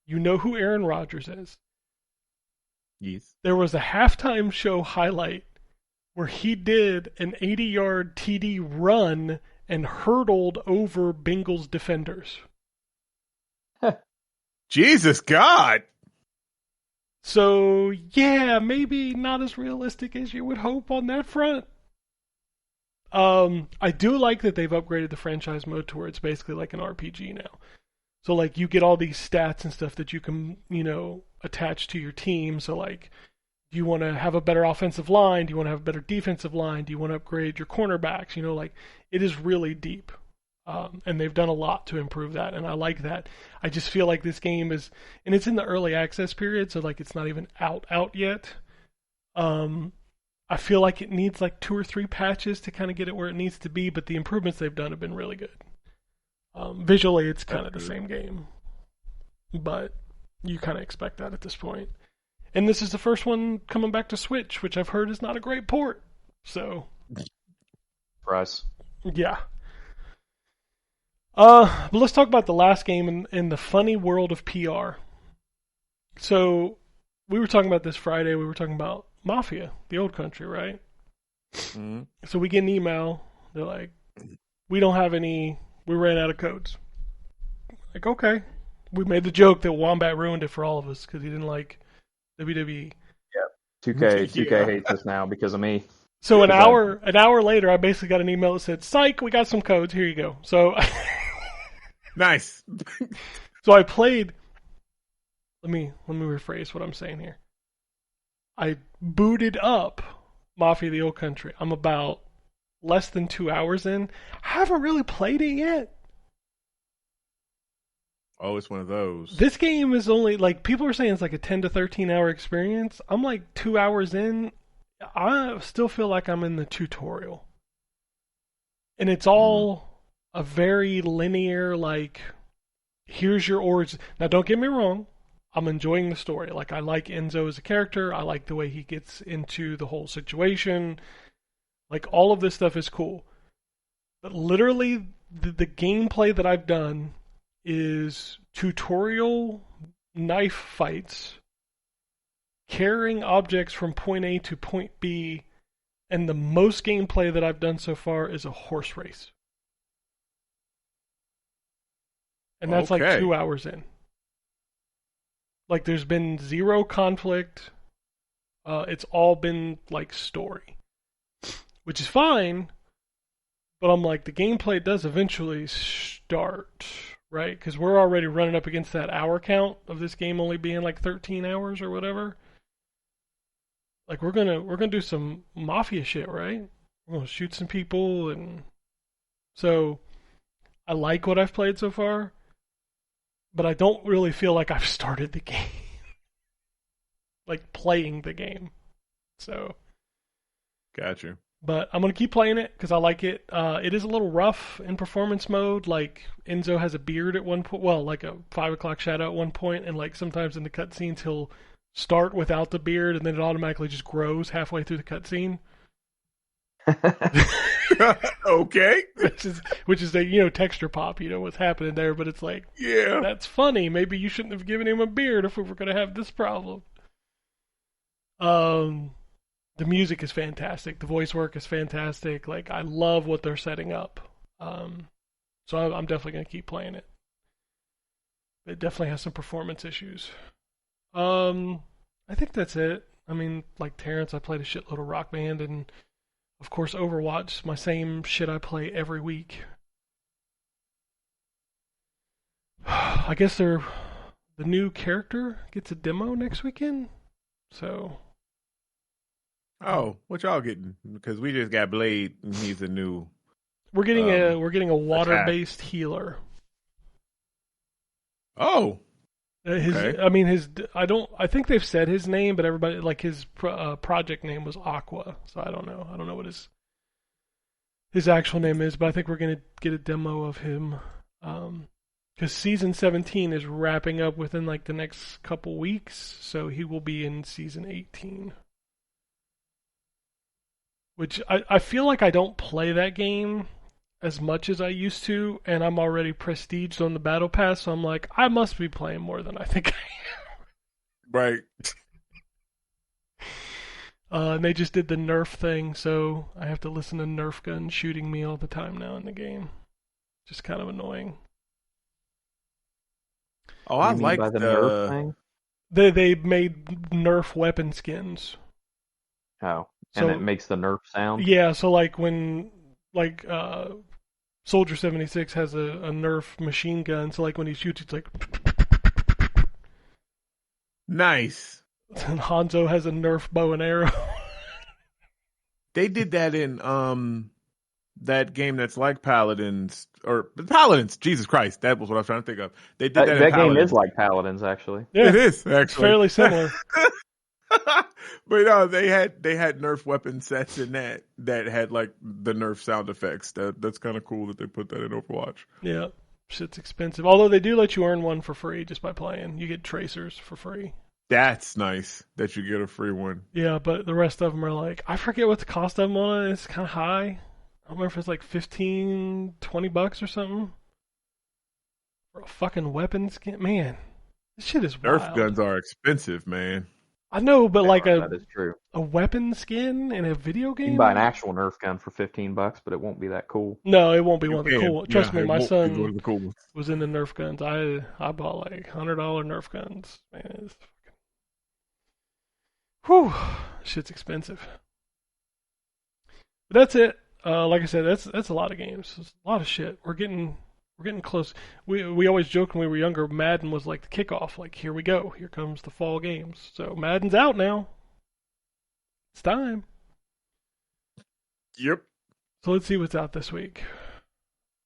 you know who Aaron Rodgers is. Yes. There was a halftime show highlight where he did an 80-yard TD run and hurdled over Bengals defenders. Jesus God. So, yeah, maybe not as realistic as you would hope on that front. I do like that they've upgraded the franchise mode to where it's basically like an RPG now. So, like, you get all these stats and stuff that you can, attach to your team. So, like, do you want to have a better offensive line? Do you want to have a better defensive line? Do you want to upgrade your cornerbacks? It is really deep. And they've done a lot to improve that, and I like that. I just feel like this game is, and it's in the early access period, so, like, it's not even out yet. I feel like it needs like 2 or 3 patches to kind of get it where it needs to be, but the improvements they've done have been really good. Visually, it's kind of the same game, but you kind of expect that at this point. And this is the first one coming back to Switch, which I've heard is not a great port. So, Surprise. Yeah. But let's talk about the last game in the funny world of PR. So, we were talking about this Friday. We were talking about Mafia, the old country, right? Mm-hmm. So we get an email. They're like, we don't have any, we ran out of codes. Like, okay. We made the joke that Wombat ruined it for all of us because he didn't like WWE. Yeah. 2K hates us now because of me. So an hour later, I basically got an email that said, "Psych, we got some codes. Here you go." So nice. So I played. Let me rephrase what I'm saying here. I booted up Mafia: The Old Country. I'm about less than 2 hours in. I haven't really played it yet. Oh, it's one of those. This game is only, like, people are saying it's like a 10 to 13 hour experience. I'm like 2 hours in. I still feel like I'm in the tutorial. And it's all a very linear, like, here's your origin. Now, don't get me wrong. I'm enjoying the story. Like, I like Enzo as a character. I like the way he gets into the whole situation. Like, all of this stuff is cool. But literally, the gameplay that I've done is tutorial knife fights, carrying objects from point A to point B, and the most gameplay that I've done so far is a horse race. And that's like 2 hours in. Like, there's been zero conflict. It's all been, like, story. Which is fine, but I'm like, the gameplay does eventually start, right? Because we're already running up against that hour count of this game only being like 13 hours or whatever. Like we're gonna do some mafia shit, right? We're gonna shoot some people, and so I like what I've played so far, but I don't really feel like I've started the game, like playing the game. So, Gotcha. but I'm gonna keep playing it because I like it. It is a little rough in performance mode. Like Enzo has a beard at one point, well, like a 5 o'clock shadow at one point, and like sometimes in the cutscenes he'll start without the beard, and then it automatically just grows halfway through the cutscene. Okay. which is a texture pop, what's happening there, but it's like, Yeah. that's funny. Maybe you shouldn't have given him a beard if we were going to have this problem. The music is fantastic. The voice work is fantastic. Like, I love what they're setting up. So I'm definitely going to keep playing it. It definitely has some performance issues. I think that's it. I mean, like Terrence, I played a shitload of Rock Band, and of course Overwatch, my same shit I play every week. I guess the new character gets a demo next weekend, so. Oh, what y'all getting? Because we just got Blade, and he's a new. We're getting a water-based healer. Oh. Okay. I think they've said his name, but everybody, like, his project name was Aqua, so I don't know what his actual name is, but I think we're gonna get a demo of him, because season 17 is wrapping up within like the next couple weeks, so he will be in season 18. Which I feel like I don't play that game as much as I used to, and I'm already prestiged on the battle pass, so I'm like, I must be playing more than I think I am. Right. And they just did the Nerf thing, so I have to listen to Nerf guns shooting me all the time now in the game. Just kind of annoying. Oh, I like the Nerf thing. They made Nerf weapon skins. Oh, and So- it makes the Nerf sound. Yeah, so like when Soldier 76 has a Nerf machine gun, so like when he shoots, it's like. Nice. And Hanzo has a Nerf bow and arrow. They did that in that game that's like Paladins or Paladins. Jesus Christ, that was what I was trying to think of. They did that. That in game Paladins. is like Paladins, actually. Yeah, It is it's actually fairly similar. But no, they had Nerf weapon sets in that had like the Nerf sound effects. That's kind of cool that they put that in Overwatch. Yeah, shit's expensive. Although they do let you earn one for free just by playing. You get tracers for free. That's nice that you get a free one. Yeah, but the rest of them are like, I forget what the cost of them on. It's kind of high. I don't remember if it's like $15-$20 or something for a fucking weapon skin. Man, this shit is Nerf wild. guns are expensive, man. I know, but like that is true. a weapon skin in a video game? You can buy an actual Nerf gun for $15, but it won't be that cool. No, it won't be You one of the can. cool. Trust Yeah, me, it my won't be one son of the cool ones. was into Nerf guns. I bought like $100 Nerf guns. Man, it's fucking. Whew, shit's expensive. But that's it. Like I said, that's a lot of games. It's a lot of shit. We're getting close. We always joked when we were younger, Madden was like the kickoff. Like, here we go. Here comes the fall games. So Madden's out now. It's time. Yep. So let's see what's out this week.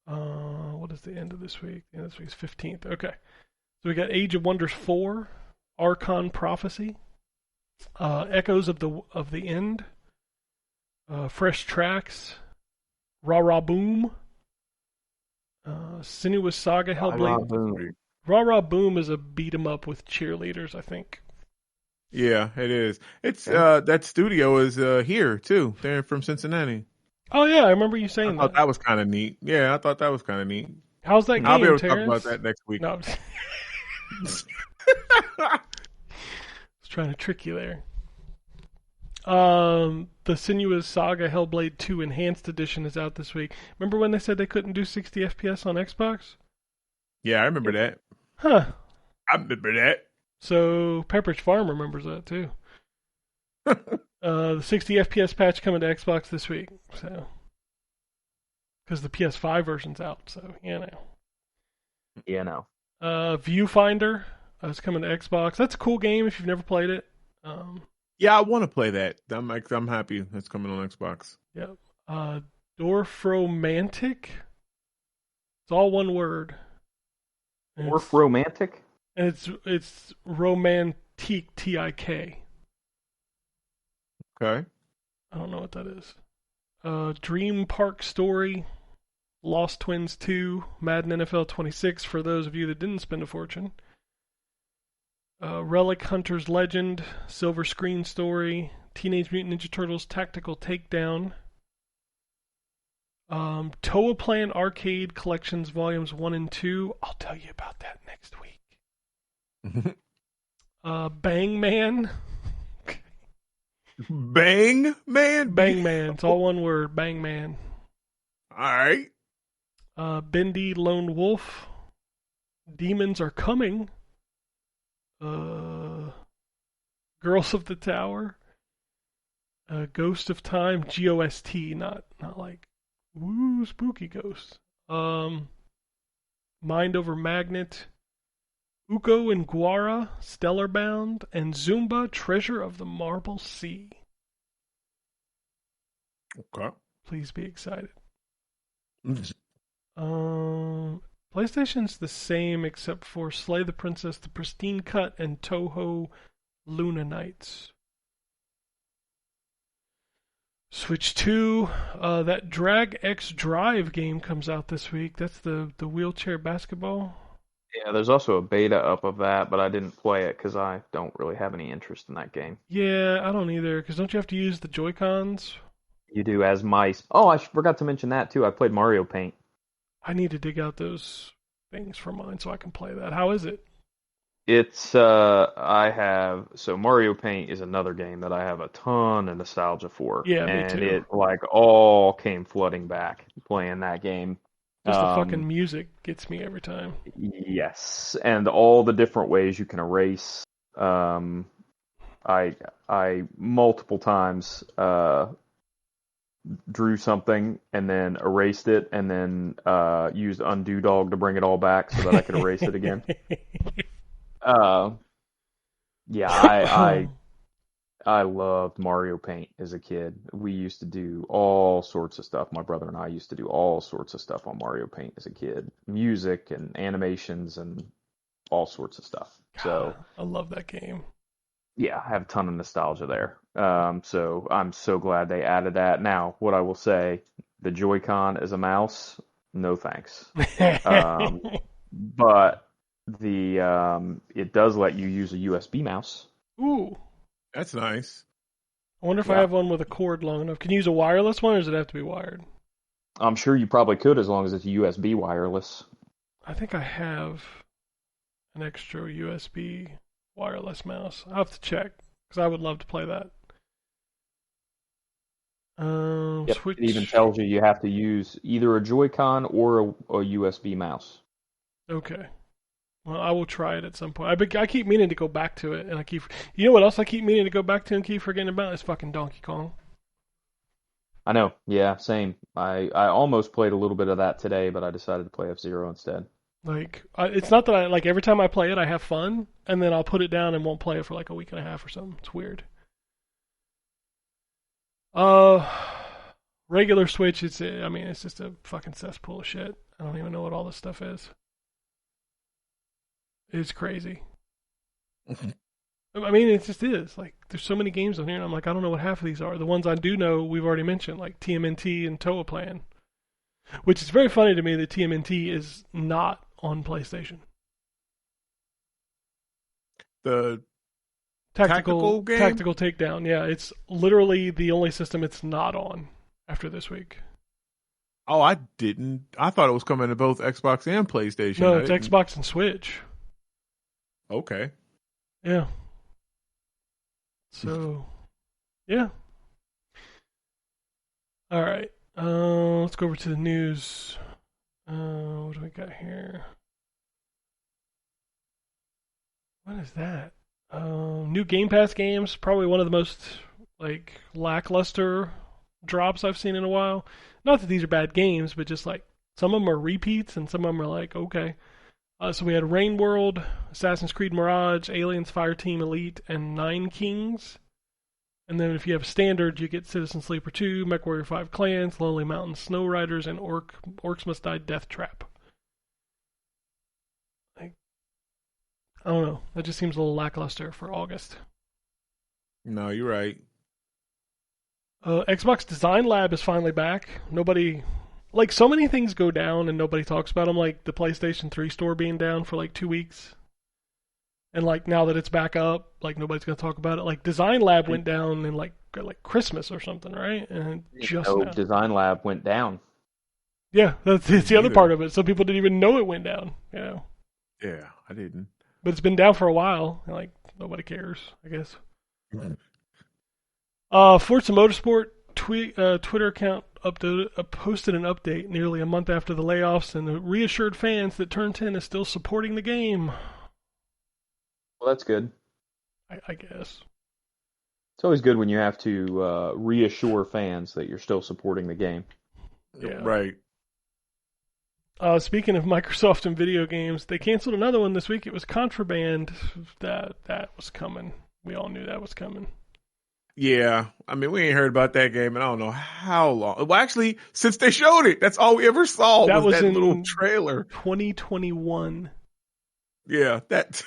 What is the end of this week? The end of this week's 15th. Okay. So we got Age of Wonders 4, Archon Prophecy, Echoes of the End, Fresh Tracks, Rah Rah Boom, Sinuous Saga Hellblade. Rah Rah Boom is a beat 'em up with cheerleaders, I think. Yeah, it is. It's that studio is here too. They're from Cincinnati. Oh yeah, I remember you I saying thought that. that was kind of neat. Yeah, I thought that was kind of neat. How's that game, I'll be able to Terrence? talk about that next week. No, I was trying to trick you there. The Sinuous Saga Hellblade 2 Enhanced Edition is out this week. Remember when they said they couldn't do 60 FPS on Xbox? Yeah, I remember that. Huh. I remember that. So Pepperidge Farm remembers that too. The 60 FPS patch coming to Xbox this week. So, because the PS5 version's out, so you know. Yeah, no. Viewfinder. It's coming to Xbox. That's a cool game if you've never played it. Yeah, I want to play that. I'm happy that's coming on Xbox. Yep. Dorfromantic. It's all one word. Dorfromantic? And it's romantique, Tik. Okay. I don't know what that is. Dream Park Story, Lost Twins 2, Madden NFL 26 for those of you that didn't spend a fortune. Relic Hunter's Legend, Silver Screen Story, Teenage Mutant Ninja Turtles Tactical Takedown, Toa Plan Arcade Collections Volumes 1 and 2. I'll tell you about that next week. Bang Man. Bang Man? Bang Man. It's all one word. Bang Man. All right. Bendy Lone Wolf. Demons Are Coming. Girls of the Tower. Ghost of Time. GOST. Not like woo spooky ghost. Mind Over Magnet. Uko and Guara, Stellar Bound, and Zumba, Treasure of the Marble Sea. Okay. Please be excited. PlayStation's the same except for Slay the Princess, the Pristine Cut, and Toho Luna Nights. Switch 2, that Drag X Drive game comes out this week. That's the wheelchair basketball. Yeah, there's also a beta up of that, but I didn't play it because I don't really have any interest in that game. Yeah, I don't either, because don't you have to use the Joy-Cons? You do as mice. Oh, I forgot to mention that too. I played Mario Paint. I need to dig out those things for mine so I can play that. How is it? It's, so Mario Paint is another game that I have a ton of nostalgia for. Yeah, me and too. it, all came flooding back playing that game. Just the fucking music gets me every time. Yes, and all the different ways you can erase. I multiple times drew something and then erased it and then used undo dog to bring it all back so that I could erase it again. I loved Mario Paint as a kid. We used to do all sorts of stuff. My brother and I used to do all sorts of stuff on Mario Paint as a kid. Music and animations and all sorts of stuff. So I love that game. Yeah, I have a ton of nostalgia there. So I'm so glad they added that. Now, what I will say, the Joy-Con as a mouse, no thanks. But it does let you use a USB mouse. Ooh. That's nice. I wonder if I have one with a cord long enough. Can you use a wireless one, or does it have to be wired? I'm sure you probably could as long as it's USB wireless. I think I have an extra USB wireless mouse. I'll have to check, because I would love to play that. It even tells you have to use either a Joy-Con or a USB mouse. Okay. Well, I will try it at some point. I keep meaning to go back to it, and you know what else I keep meaning to go back to and keep forgetting about? Is fucking Donkey Kong. I know, yeah, same. I almost played a little bit of that today, but I decided to play F-Zero instead. Like, it's not that like every time I play it, I have fun, and then I'll put it down and won't play it for like a week and a half or something. It's weird. Regular Switch, it's just a fucking cesspool of shit. I don't even know what all this stuff is. It's crazy. I mean, it just is. Like, there's so many games on here, and I'm like, I don't know what half of these are. The ones I do know, we've already mentioned, like TMNT and Toa Plan. Which is very funny to me that TMNT is not on PlayStation. The tactical game? Tactical Takedown, yeah. It's literally the only system it's not on after this week. Oh, I didn't. I thought it was coming to both Xbox and PlayStation. No, it's Xbox and Switch. Okay. Yeah. So, yeah. All right. Let's go over to the news. What do we got here? What is that? New Game Pass games. Probably one of the most lackluster drops I've seen in a while. Not that these are bad games, but just some of them are repeats and some of them are okay. So we had Rain World, Assassin's Creed Mirage, Aliens Fireteam Elite, and Nine Kings. And then if you have Standard, you get Citizen Sleeper 2, MechWarrior 5 Clans, Lonely Mountain Snow Riders, and Orcs Must Die Death Trap. I don't know. That just seems a little lackluster for August. No, you're right. Xbox Design Lab is finally back. Nobody... Like, so many things go down and nobody talks about them, like the PlayStation 3 store being down for like 2 weeks. And like now that it's back up, like nobody's going to talk about it. Like Design Lab went down in like Christmas or something, right? And just now. Design Lab went down. Yeah, it's the other part of it. Some people didn't even know it went down, you know. Yeah, I didn't. But it's been down for a while, and like nobody cares, I guess. Forza Motorsport Twitter account posted an update nearly a month after the layoffs and reassured fans that Turn 10 is still supporting the game. Well, that's good. I guess. It's always good when you have to reassure fans that you're still supporting the game. Yeah. Right. Speaking of Microsoft and video games, they canceled another one this week. It was Contraband. That was coming. We all knew that was coming. Yeah, I mean, we ain't heard about that game in I don't know how long. Well, actually, since they showed it, that's all we ever saw was that little trailer. 2021. Yeah, that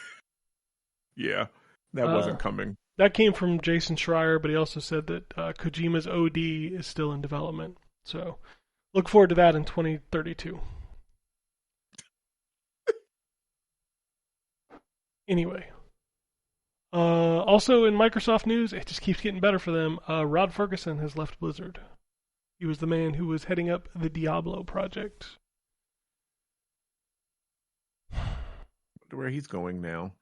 wasn't coming. That came from Jason Schreier, but he also said that Kojima's OD is still in development. So look forward to that in 2032. Anyway. Also in Microsoft news, it just keeps getting better for them. Rod Ferguson has left Blizzard. He was the man who was heading up the Diablo project. Wonder where he's going now.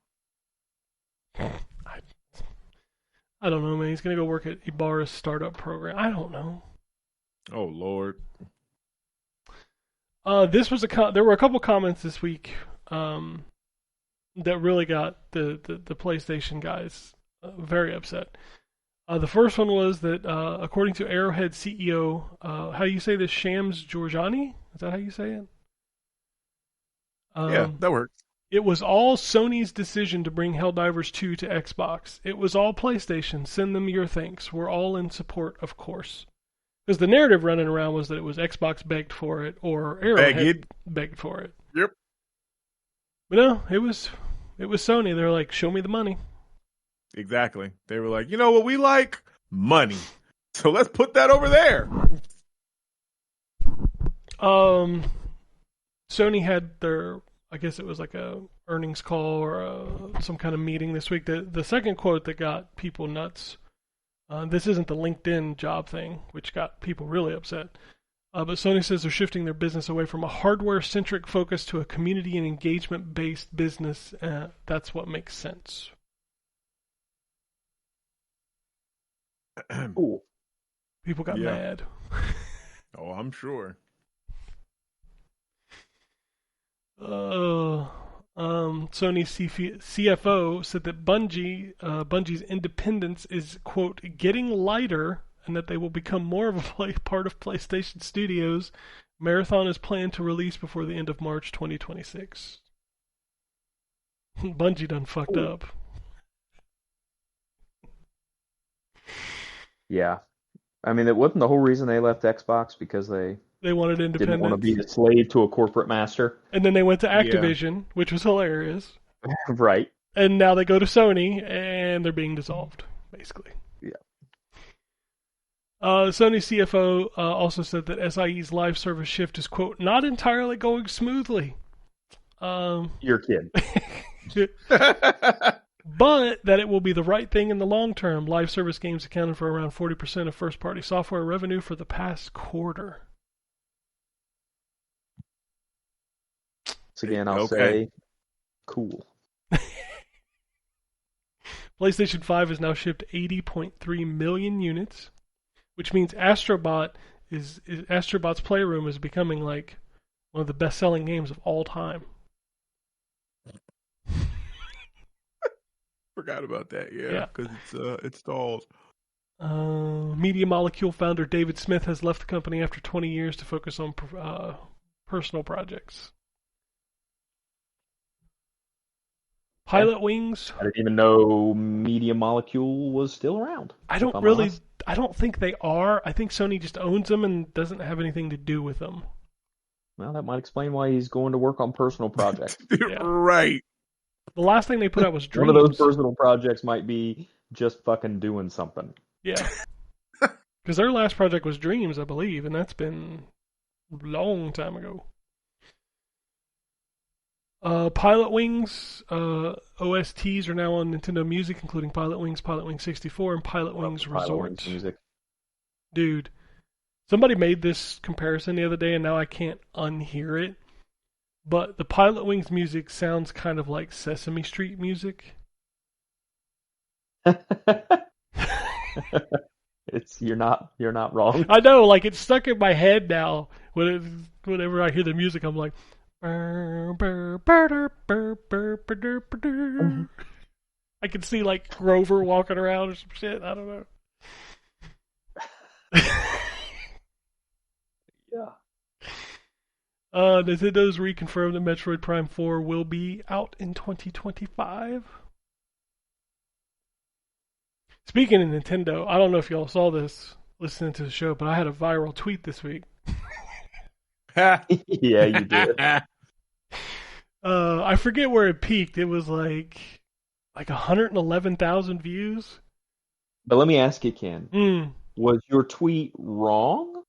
I don't know, man. He's going to go work at Ibarra's startup program. I don't know. Oh, Lord. There were a couple comments this week that really got the PlayStation guys very upset. The first one was that, according to Arrowhead CEO, how do you say this, Shams Georgiani? Is that how you say it? Yeah, that works. It was all Sony's decision to bring Helldivers 2 to Xbox. It was all PlayStation. Send them your thanks. We're all in support, of course. Because the narrative running around was that it was Xbox begged for it or Arrowhead begged for it. Yep. But no, it was Sony. They were like, show me the money. Exactly. They were like, you know what we like? Money. So let's put that over there. Sony had their, I guess it was like a earnings call or some kind of meeting this week. The second quote that got people nuts, this isn't the LinkedIn job thing, which got people really upset. But Sony says they're shifting their business away from a hardware-centric focus to a community and engagement-based business. That's what makes sense. Cool. People got mad. Oh, I'm sure. Sony's CFO said that Bungie's independence is, quote, getting lighter, and that they will become more of a part of PlayStation Studios. Marathon is planned to release before the end of March 2026. Bungie done fucked up. Yeah. I mean, it wasn't the whole reason they left Xbox because they wanted independence. Didn't want to be a slave to a corporate master. And then they went to Activision, which was hilarious. Right. And now they go to Sony, and they're being dissolved, basically. Yeah. Sony's CFO also said that SIE's live service shift is, quote, not entirely going smoothly. You're kidding. But that it will be the right thing in the long term. Live service games accounted for around 40% of first-party software revenue for the past quarter. So again, I'll say, cool. PlayStation 5 has now shipped 80.3 million units, which means Astrobot's Playroom is becoming like one of the best-selling games of all time. Forgot about that, yeah, because it's stalled. Media Molecule founder David Smith has left the company after 20 years to focus on personal projects. Pilot Wings. I didn't even know Media Molecule was still around. I don't think they are. I think Sony just owns them and doesn't have anything to do with them. Well, that might explain why he's going to work on personal projects. Yeah. Right. The last thing they put out was Dreams. One of those personal projects might be just fucking doing something. Yeah. Because their last project was Dreams, I believe, and that's been a long time ago. Pilot Wings OSTs are now on Nintendo Music, including Pilot Wings 64, and Pilot Wings Resort. Music. Dude, somebody made this comparison the other day, and now I can't unhear it. But the Pilot Wings music sounds kind of like Sesame Street music. You're not wrong. I know, like it's stuck in my head now. Whenever I hear the music, I'm like, I can see like Grover walking around or some shit. I don't know. Yeah. Nintendo's reconfirmed that Metroid Prime 4 will be out in 2025. Speaking of Nintendo, I don't know if y'all saw this listening to the show, but I had a viral tweet this week. Yeah, you did. I forget where it peaked. It was like 111,000 views. But let me ask you, Ken. Was your tweet wrong?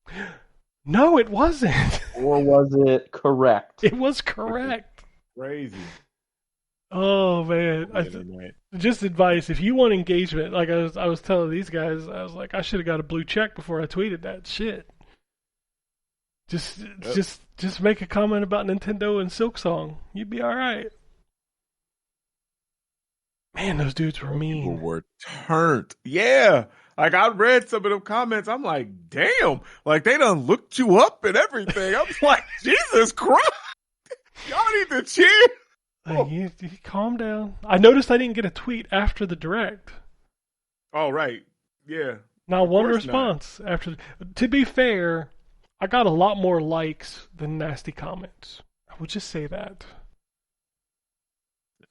No, it wasn't. Or was it correct? It was correct. Crazy. Oh man! Just advice: if you want engagement, like I was telling these guys, I was like, I should have got a blue check before I tweeted that shit. Just make a comment about Nintendo and Silksong. You'd be all right. Man, those dudes were mean. People were turned. Yeah. Like, I read some of them comments. I'm like, damn. Like, they done looked you up and everything. I'm like, Jesus Christ. Y'all need to chill. Like, you calm down. I noticed I didn't get a tweet after the direct. Oh, right. Yeah. Not one response after. To be fair, I got a lot more likes than nasty comments. I would just say that.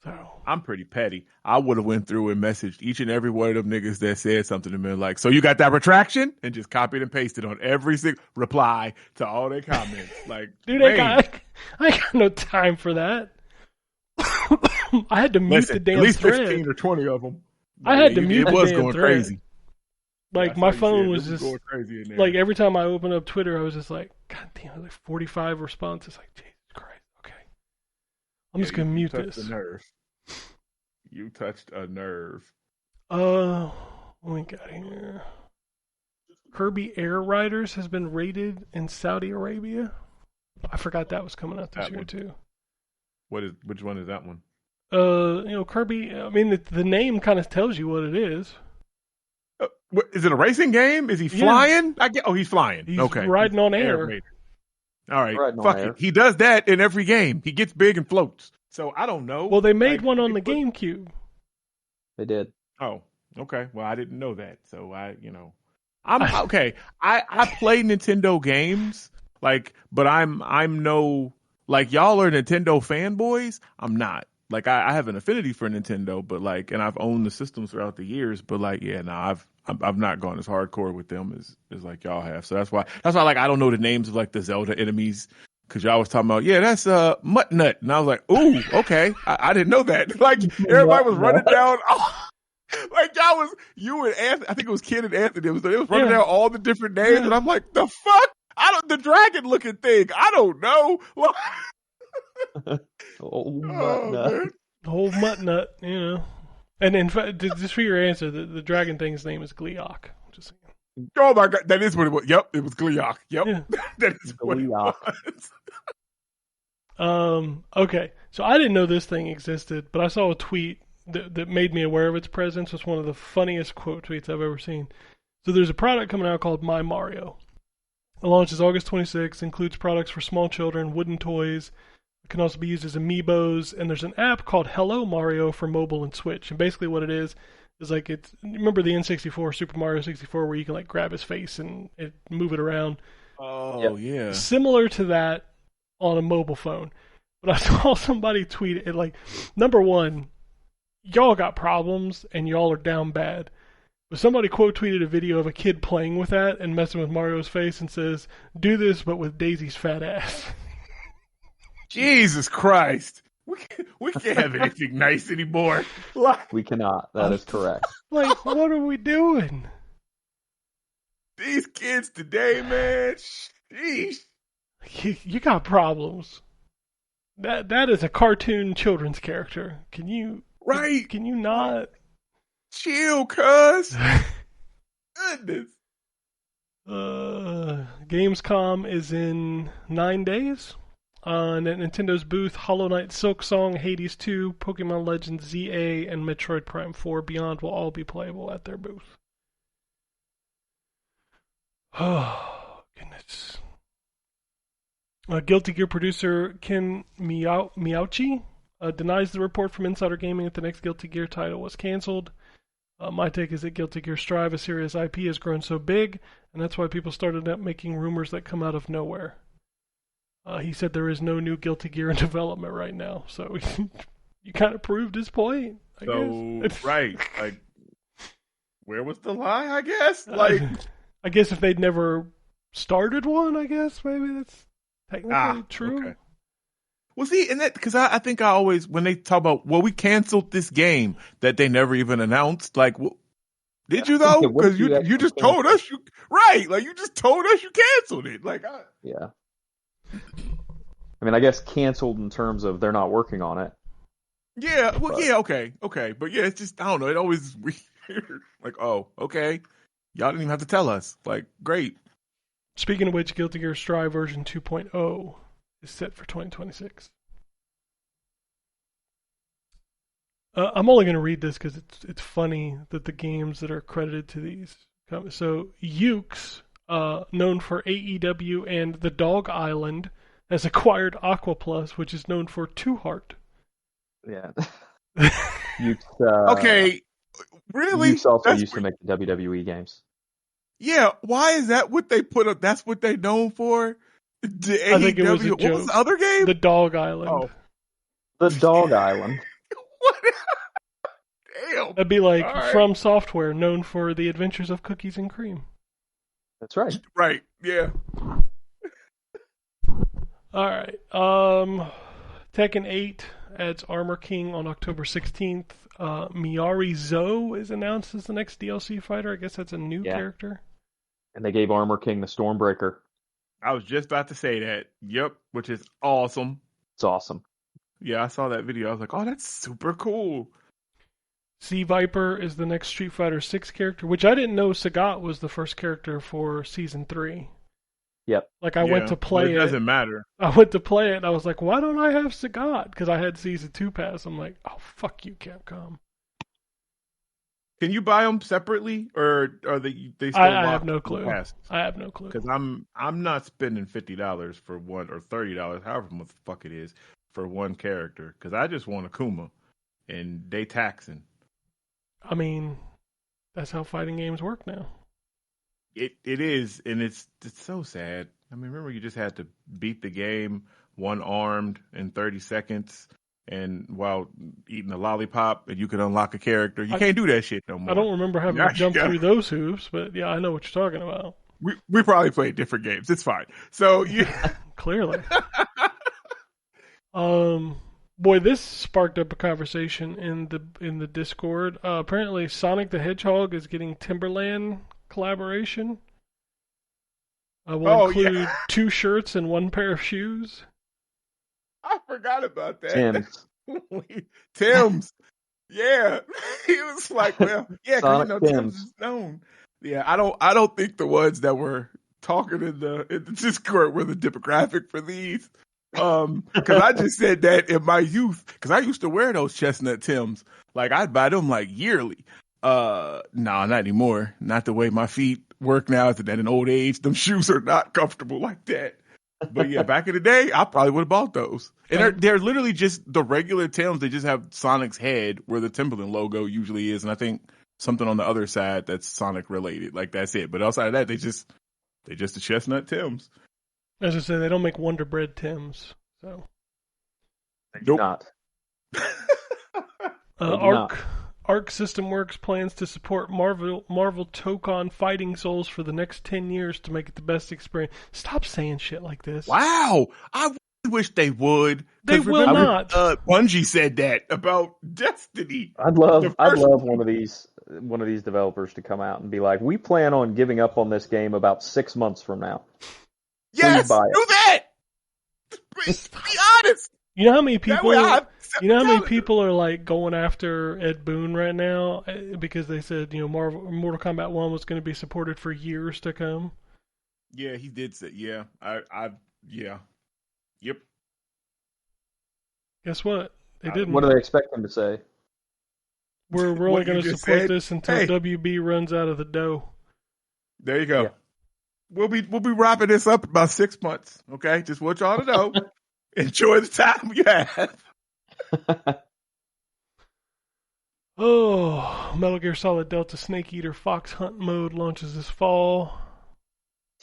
So I'm pretty petty. I would have went through and messaged each and every one of them niggas that said something to me like, so you got that retraction? And just copied and pasted on every single reply to all their comments. Like, dude, I ain't got no time for that. I had to mute the damn at least thread. 15 or 20 of them. I had to mute the damn thread. It was going crazy. Like, my phone was just going crazy in there. Like, every time I opened up Twitter, I was just like, God damn, like 45 responses. Like, Jesus Christ, okay. I'm just going to mute this. A nerve. You touched a nerve. What we got here? Kirby Air Riders has been rated in Saudi Arabia. I forgot that was coming out this year, too. Which one is that one? Kirby, I mean, the name kind of tells you what it is. Is it a racing game? Is he flying? He's flying. He's okay. riding on air. All right. Fuck it. He does that in every game. He gets big and floats. So I don't know. Well, they made one on the GameCube. They did. Oh, okay. Well, I didn't know that. So I'm okay. I play Nintendo games, but I'm no, y'all are Nintendo fanboys. I'm not. I have an affinity for Nintendo, but and I've owned the systems throughout the years, but I've not gone as hardcore with them as y'all have. So that's why I don't know the names of the Zelda enemies, because y'all was talking about, that's Mutt Nut, and I was like, ooh, okay, I didn't know that. Everybody was running down. Y'all was, you and Anthony, I think it was Ken and Anthony. It was running down all the different names, and I'm like, the fuck? The dragon looking thing. I don't know. Old Mutt Nut. Old Mutt Nut, And in fact, just for your answer, the dragon thing's name is Gleeok. Just saying. Oh my god, that is what it was. Yep, it was Gleeok. Yep, yeah. That is what it was. Okay, so I didn't know this thing existed, but I saw a tweet that made me aware of its presence. It's one of the funniest quote tweets I've ever seen. So there's a product coming out called My Mario. It launches August 26th, includes products for small children, wooden toys. It can also be used as amiibos, and there's an app called Hello Mario for mobile and Switch. And basically what it is remember the N64, Super Mario 64, where you can grab his face and move it around? Oh, yeah. Similar to that on a mobile phone. But I saw somebody tweet it, number one, y'all got problems and y'all are down bad. But somebody quote tweeted a video of a kid playing with that and messing with Mario's face and says, "Do this, but with Daisy's fat ass." Jesus Christ. We can't have anything nice anymore. Like, We cannot. That is correct. Like, what are we doing? these kids today, man. Sheesh. You got problems. That is a cartoon children's character. Can you Right. Can you not? Chill, cuz. Goodness. Gamescom is in 9 days. At Nintendo's booth, Hollow Knight, Silksong, Hades 2, Pokemon Legends ZA, and Metroid Prime 4 Beyond will all be playable at their booth. Oh, goodness. Guilty Gear producer Ken Miauchi denies the report from Insider Gaming that the next Guilty Gear title was canceled. My take is that Guilty Gear Strive, a serious IP, has grown so big, and that's why people started up making rumors that come out of nowhere. He said there is no new Guilty Gear in development right now, so you kind of proved his point, I guess. Right. Like, where was the lie, I guess? Like, I guess if they'd never started one, I guess maybe that's technically true. Okay. Well, see, and that, because I think I always, when they talk about, well, we canceled this game that they never even announced, like, well, did you though? Because you just told us like, you just told us you canceled it. Like, yeah. I mean, I guess canceled in terms of they're not working on it. Yeah, well, yeah, okay. But yeah, it's just, I don't know, it always is weird. Like, oh, okay. Y'all didn't even have to tell us. Like, great. Speaking of which, Guilty Gear Strive version 2.0 is set for 2026. I'm only going to read this because it's funny that the games that are credited to these come. So, Ukes, known for AEW and The Dog Island, has acquired Aqua Plus, which is known for Two Heart. Yeah. Okay, really? Ukes also used to make the WWE games. Yeah, why is that what they put up? That's what they known for? I think it was a joke. What was the other game? The Dog Island. Oh. The Dog Island. What? Damn. That'd be like All right. From Software, known for The Adventures of Cookies and Cream. That's right. Right, yeah. All right. Tekken 8 adds Armor King on October 16th. Miari Zo is announced as the next DLC fighter. I guess that's a new character. And they gave Armor King the Stormbreaker. I was just about to say that. Yep, which is awesome. It's awesome. Yeah, I saw that video. I was like, oh, that's super cool. Sea Viper is the next Street Fighter 6 character, which I didn't know Sagat was the first character for Season 3. Yep. Like, I went to play it. It doesn't matter. I went to play it, and I was like, why don't I have Sagat? Because I had Season 2 pass. I'm like, oh, fuck you, Capcom. Can you buy them separately, or are they still I have no clue. I have no clue. Because I'm not spending $50 for one, or $30, however much the fuck it is, for one character. Because I just want Akuma, and they taxing. I mean, that's how fighting games work now. It is, and it's so sad. I mean, remember you just had to beat the game one-armed in 30 seconds, and while eating a lollipop, and you could unlock a character. You can't do that shit no more. I don't remember having to jump through those hoops, but yeah, I know what you're talking about. We probably played different games. It's fine. So yeah, clearly. Boy, this sparked up a conversation in the Discord. Apparently, Sonic the Hedgehog is getting Timberland collaboration. Will include 2 shirts and 1 pair of shoes. I forgot about that. Tim's. Yeah. He was like, well, yeah, because Tim's is known. Yeah, I don't think the ones that were talking in the Discord were the demographic for these. Because I just said that in my youth, because I used to wear those chestnut Tims. Like, I'd buy them like yearly. No, not anymore. Not the way my feet work now. At an old age, them shoes are not comfortable like that. But yeah, back in the day, I probably would have bought those. And they're literally just the regular Tims. They just have Sonic's head where the Timberland logo usually is, and I think something on the other side that's Sonic related. Like, that's it. But outside of that, they just the chestnut Tims. As I say, they don't make Wonder Bread Tims, so. Nope. Not. They do not. Arc System Works plans to support Marvel Tokon Fighting Souls for the next 10 years to make it the best experience. Stop saying shit like this. Wow. I wish they would. They will not. Bungie said that about Destiny. I'd love one of these developers to come out and be like, we plan on giving up on this game about 6 months from now. Yes, buy it. do that. Be honest. You know how many people? You know how many calendar. people are like going after Ed Boon right now because they said Mortal Kombat 1 was going to be supported for years to come. Yeah, he did say. Yeah, yeah. Yep. Guess what? They didn't. What do they expect him to say? We're only What going you to just support said? this until Hey. WB runs out of the dough. There you go. Yeah. We'll be wrapping this up in about 6 months. Okay, just want y'all to know. Enjoy the time you have. Oh, Metal Gear Solid Delta Snake Eater Fox Hunt mode launches this fall.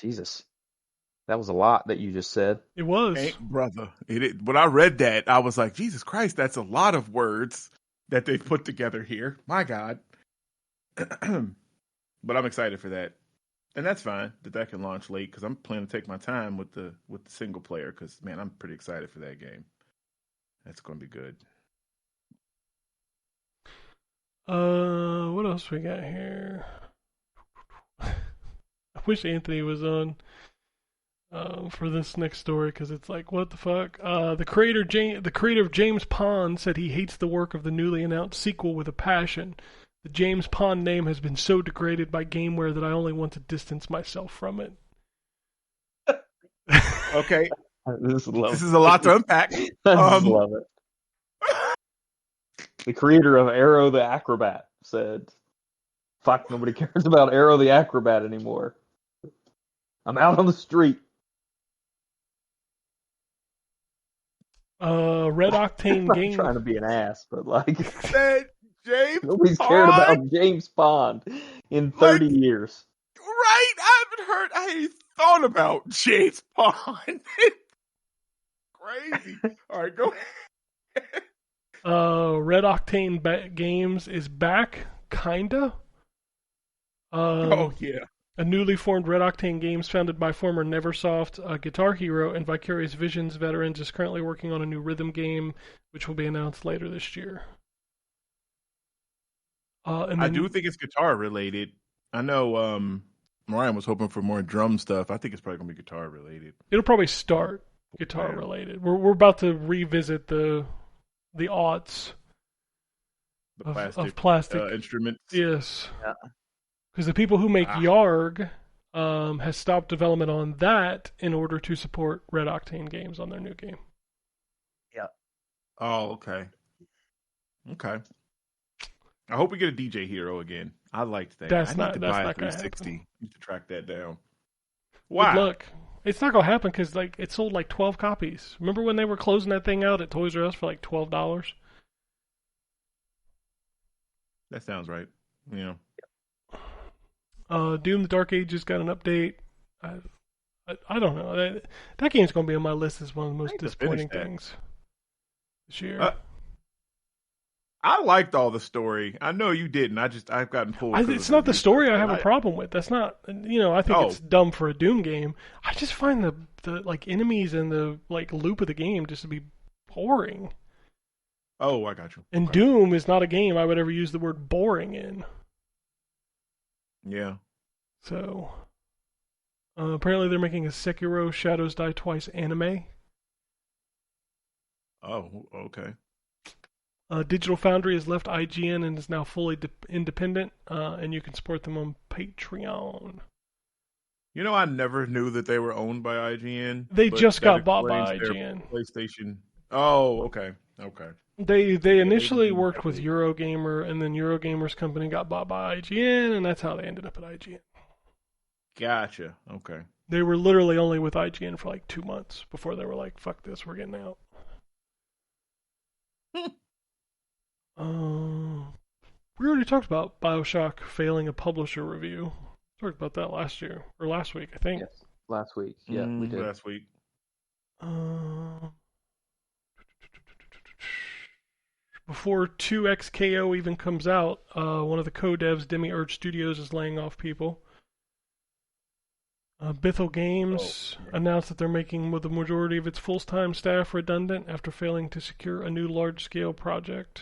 Jesus. That was a lot that you just said. It was. Hey, brother. When I read that, I was like, Jesus Christ, that's a lot of words that they've put together here. My God. But I'm excited for that. And that's fine that can launch late because I'm planning to take my time with the single player because, man, I'm pretty excited for that game. That's going to be good. What else we got here? I wish Anthony was on for this next story because it's like, what the fuck? The creator of James Pond said he hates the work of the newly announced sequel with a passion. The James Pond name has been so degraded by GameWare that I only want to distance myself from it. Okay. This is a lot to unpack. I just love it. The creator of Arrow the Acrobat said, fuck, nobody cares about Arrow the Acrobat anymore. I'm out on the street. Red Octane I'm not Games. trying to be an ass, but like, Said James nobody's Pond? cared about James Pond in 30 years. Right? I ain't thought about James Pond. Crazy. All right, go ahead. Red Octane Games is back, kinda. Oh, yeah. A newly formed Red Octane Games, founded by former Neversoft, Guitar Hero, and Vicarious Visions veterans, is currently working on a new rhythm game, which will be announced later this year. I do think it's guitar related. I know Ryan was hoping for more drum stuff. I think it's probably going to be guitar related. It'll probably start guitar related. We're about to revisit the aughts of plastic instruments. Yes. Yeah. Because the people who make Yarg has stopped development on that in order to support Red Octane Games on their new game. Yeah. Oh, okay. Okay. I hope we get a DJ Hero again. I liked that. That's I not need to buy a gonna 360. happen. I need to track that down. Good Why? luck. It's not gonna happen because like it sold like 12 copies. Remember when they were closing that thing out at Toys R Us for like $12? That sounds right. Yeah. Doom: The Dark Ages got an update. I don't know. That game's gonna be on my list as one of the most disappointing things this year. I liked all the story. I know you didn't. I've gotten pulled. It's not the story I have a problem with. That's not. I think it's dumb for a Doom game. I just find the like enemies and the like loop of the game just to be boring. Oh, I got you. And okay. Doom is not a game I would ever use the word boring in. Yeah. So, apparently they're making a Sekiro Shadows Die Twice anime. Oh, okay. Digital Foundry has left IGN and is now fully independent, and you can support them on Patreon. I never knew that they were owned by IGN. They just got bought by IGN. PlayStation. Oh, okay. Okay. They initially worked with Eurogamer, and then Eurogamer's company got bought by IGN, and that's how they ended up at IGN. Gotcha. Okay. They were literally only with IGN for like 2 months before they were like, fuck this, we're getting out. We already talked about BioShock failing a publisher review. We talked about that last week, I think. Yes, last week. Yeah, we did. Last week. before 2XKO even comes out, one of the co-devs, Demiurge Studios, is laying off people. Bithell Games announced that they're making the majority of its full-time staff redundant after failing to secure a new large-scale project.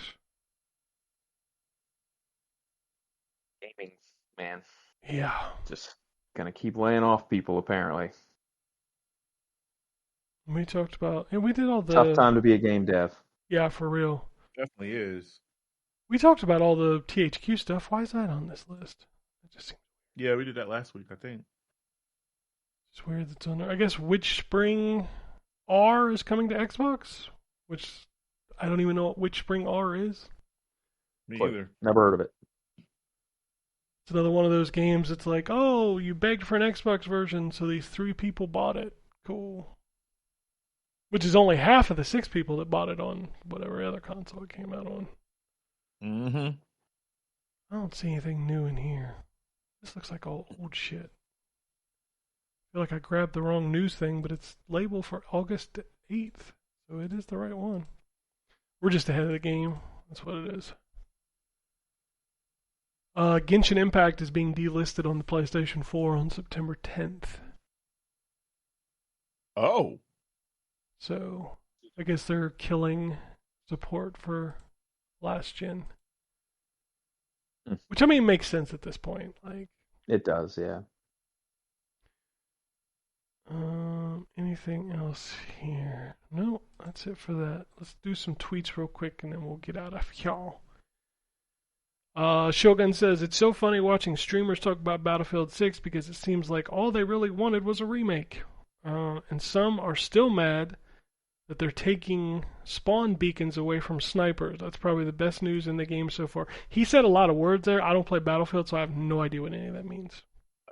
Gaming, man. Yeah. Just gonna keep laying off people, apparently. We talked about, and we did all the... Tough time to be a game dev. Yeah, for real. Definitely is. We talked about all the THQ stuff. Why is that on this list? It just seems... Yeah, we did that last week, I think. It's weird that's on there. I guess Witch Spring R is coming to Xbox, which I don't even know what Witch Spring R is. Me either. Never heard of it. It's another one of those games that's like, oh, you begged for an Xbox version, so these 3 people bought it. Cool. Which is only half of the 6 people that bought it on whatever other console it came out on. Mm-hmm. I don't see anything new in here. This looks like all old shit. I feel like I grabbed the wrong news thing, but it's labeled for August 8th, so it is the right one. We're just ahead of the game. That's what it is. Genshin Impact is being delisted on the PlayStation 4 on September 10th. Oh. So, I guess they're killing support for last gen. Which, I mean, makes sense at this point. Like, it does, yeah. Anything else here? No, that's it for that. Let's do some tweets real quick and then we'll get out of y'all. Shogun says, it's so funny watching streamers talk about Battlefield 6 because it seems like all they really wanted was a remake. And some are still mad that they're taking spawn beacons away from snipers. That's probably the best news in the game so far. He said a lot of words there. I don't play Battlefield, so I have no idea what any of that means.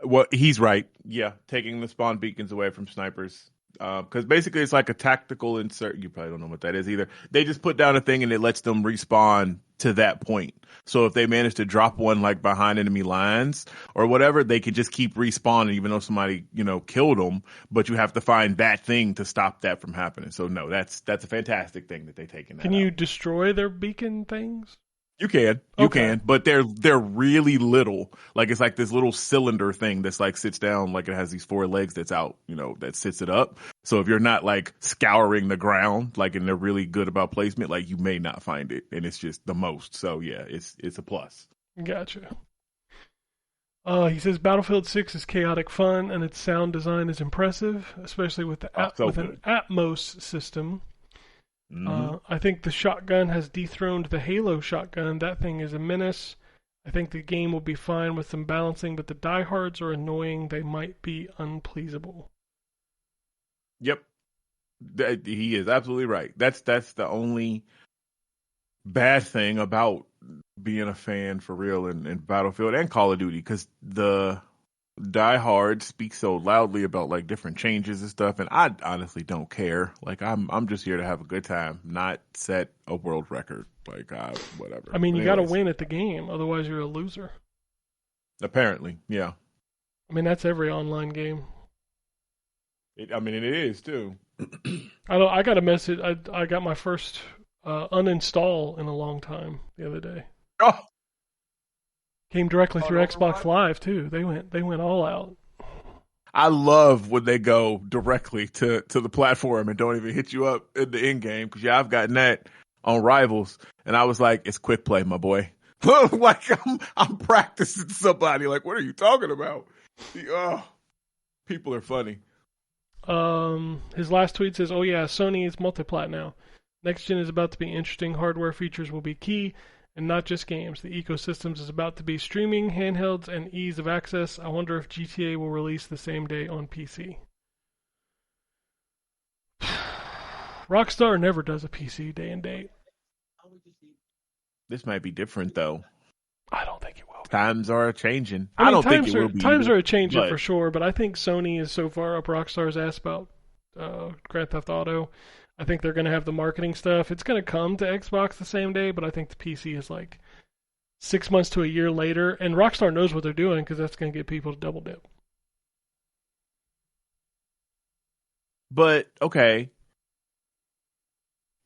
Well, he's right. Yeah, taking the spawn beacons away from snipers. Because basically it's like a tactical insert. You probably don't know what that is either. They just put down a thing and it lets them respawn to that point. So if they manage to drop one like behind enemy lines or whatever, they can just keep respawning even though somebody, killed them. But you have to find that thing to stop that from happening. So no, that's a fantastic thing that they're taking. Can you destroy their beacon things? You can, but they're really little. Like it's like this little cylinder thing that's like sits down, like it has these 4 legs that's out, that sits it up. So if you're not like scouring the ground, like and they're really good about placement, like you may not find it, and it's just the most. So yeah, it's a plus. Gotcha. He says Battlefield 6 is chaotic fun and its sound design is impressive, especially with an Atmos system. Mm-hmm. I think the shotgun has dethroned the Halo shotgun. That thing is a menace. I think the game will be fine with some balancing, but the diehards are annoying. They might be unpleasable. Yep. He is absolutely right. That's the only bad thing about being a fan for real in Battlefield and Call of Duty, because the diehard speak so loudly about like different changes and stuff, and I honestly don't care. Like I'm just here to have a good time, not set a world record. Like whatever. I mean, you got to win at the game, otherwise you're a loser. Apparently, yeah. I mean, that's every online game. It is too. I got a message. I got my first uninstall in a long time the other day. Oh. Came directly through Xbox Live too. They went all out. I love when they go directly to the platform and don't even hit you up in the in game, because I've gotten that on Rivals, and I was like, it's quick play, my boy. Like I'm practicing somebody. Like, what are you talking about? People are funny. His last tweet says, "Oh yeah, Sony is multi-plat now. Next gen is about to be interesting. Hardware features will be key." And not just games. The ecosystems is about to be streaming, handhelds, and ease of access. I wonder if GTA will release the same day on PC. Rockstar never does a PC day and date. This might be different, though. I don't think it will be. Times are changing. I don't think it will be. Times are changing for sure, but I think Sony is so far up Rockstar's ass about Grand Theft Auto. I think they're going to have the marketing stuff. It's going to come to Xbox the same day, but I think the PC is like 6 months to a year later. And Rockstar knows what they're doing because that's going to get people to double dip. But, okay.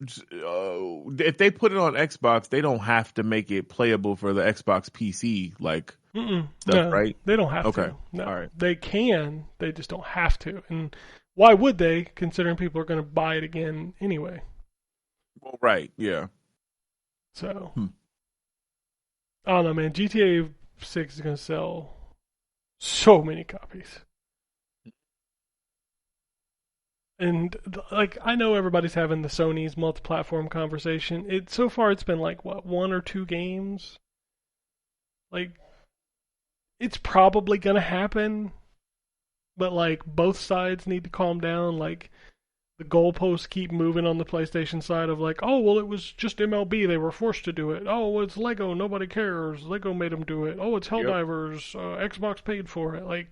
if they put it on Xbox, they don't have to make it playable for the Xbox PC stuff, right? They don't have Okay. to. No, All right. they can. They just don't have to. And why would they, considering people are going to buy it again anyway? Well, right. Yeah. So, I don't know, man. GTA 6 is going to sell so many copies. And, like, I know everybody's having the Sony's multi-platform conversation. So far it's been, like, what, 1 or 2 games? Like, it's probably going to happen, but, like, both sides need to calm down. Like, the goalposts keep moving on the PlayStation side of, like, oh, well, it was just MLB. They were forced to do it. Oh, well, it's Lego. Nobody cares. Lego made them do it. Oh, it's Helldivers. Xbox paid for it. Like,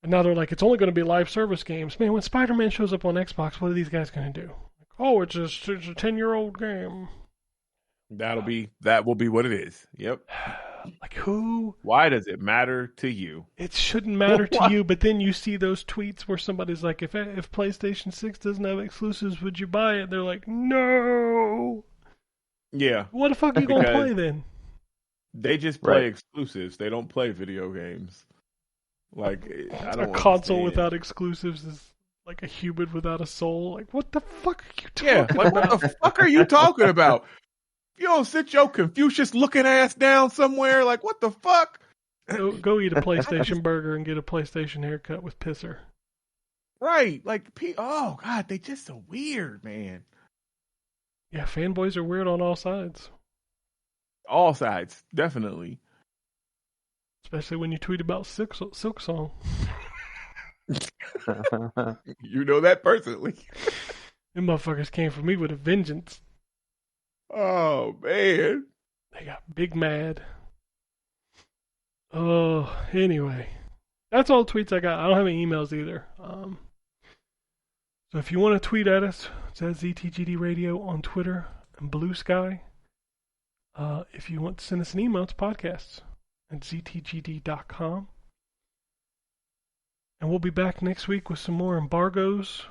and now they're like, it's only going to be live service games. Man, when Spider-Man shows up on Xbox, what are these guys going to do? Like, oh, it's a 10-year-old game. That will be what it is. Yep. Like, who? Why does it matter to you? It shouldn't matter to you, but then you see those tweets where somebody's like, if PlayStation 6 doesn't have exclusives, would you buy it? They're like, no. Yeah. What the fuck are you going to play then? They just play exclusives. They don't play video games. Like, I don't A console without exclusives is like a human without a soul. Like, what the fuck are you talking about? like, what the fuck are you talking about? You don't sit your Confucius-looking ass down somewhere. Like, what the fuck? Go eat a PlayStation burger and get a PlayStation haircut with pisser. Right. Like, oh, God, they just so weird, man. Yeah, fanboys are weird on all sides. All sides, definitely. Especially when you tweet about Silk Song. You know that personally. Them motherfuckers came for me with a vengeance. Oh, man. They got big mad. Oh, anyway. That's all the tweets I got. I don't have any emails either. So if you want to tweet at us, it's at ZTGD Radio on Twitter and Blue Sky. If you want to send us an email, it's podcasts at ztgd.com. And we'll be back next week with some more embargoes.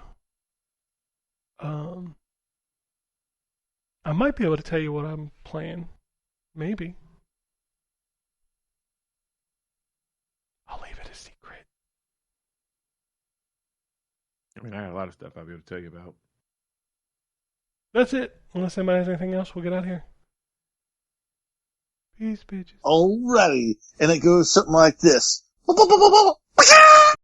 I might be able to tell you what I'm playing. Maybe. I'll leave it a secret. I mean, I got a lot of stuff I'll be able to tell you about. That's it. Unless anybody has anything else, we'll get out of here. Peace, bitches. Alrighty. And it goes something like this.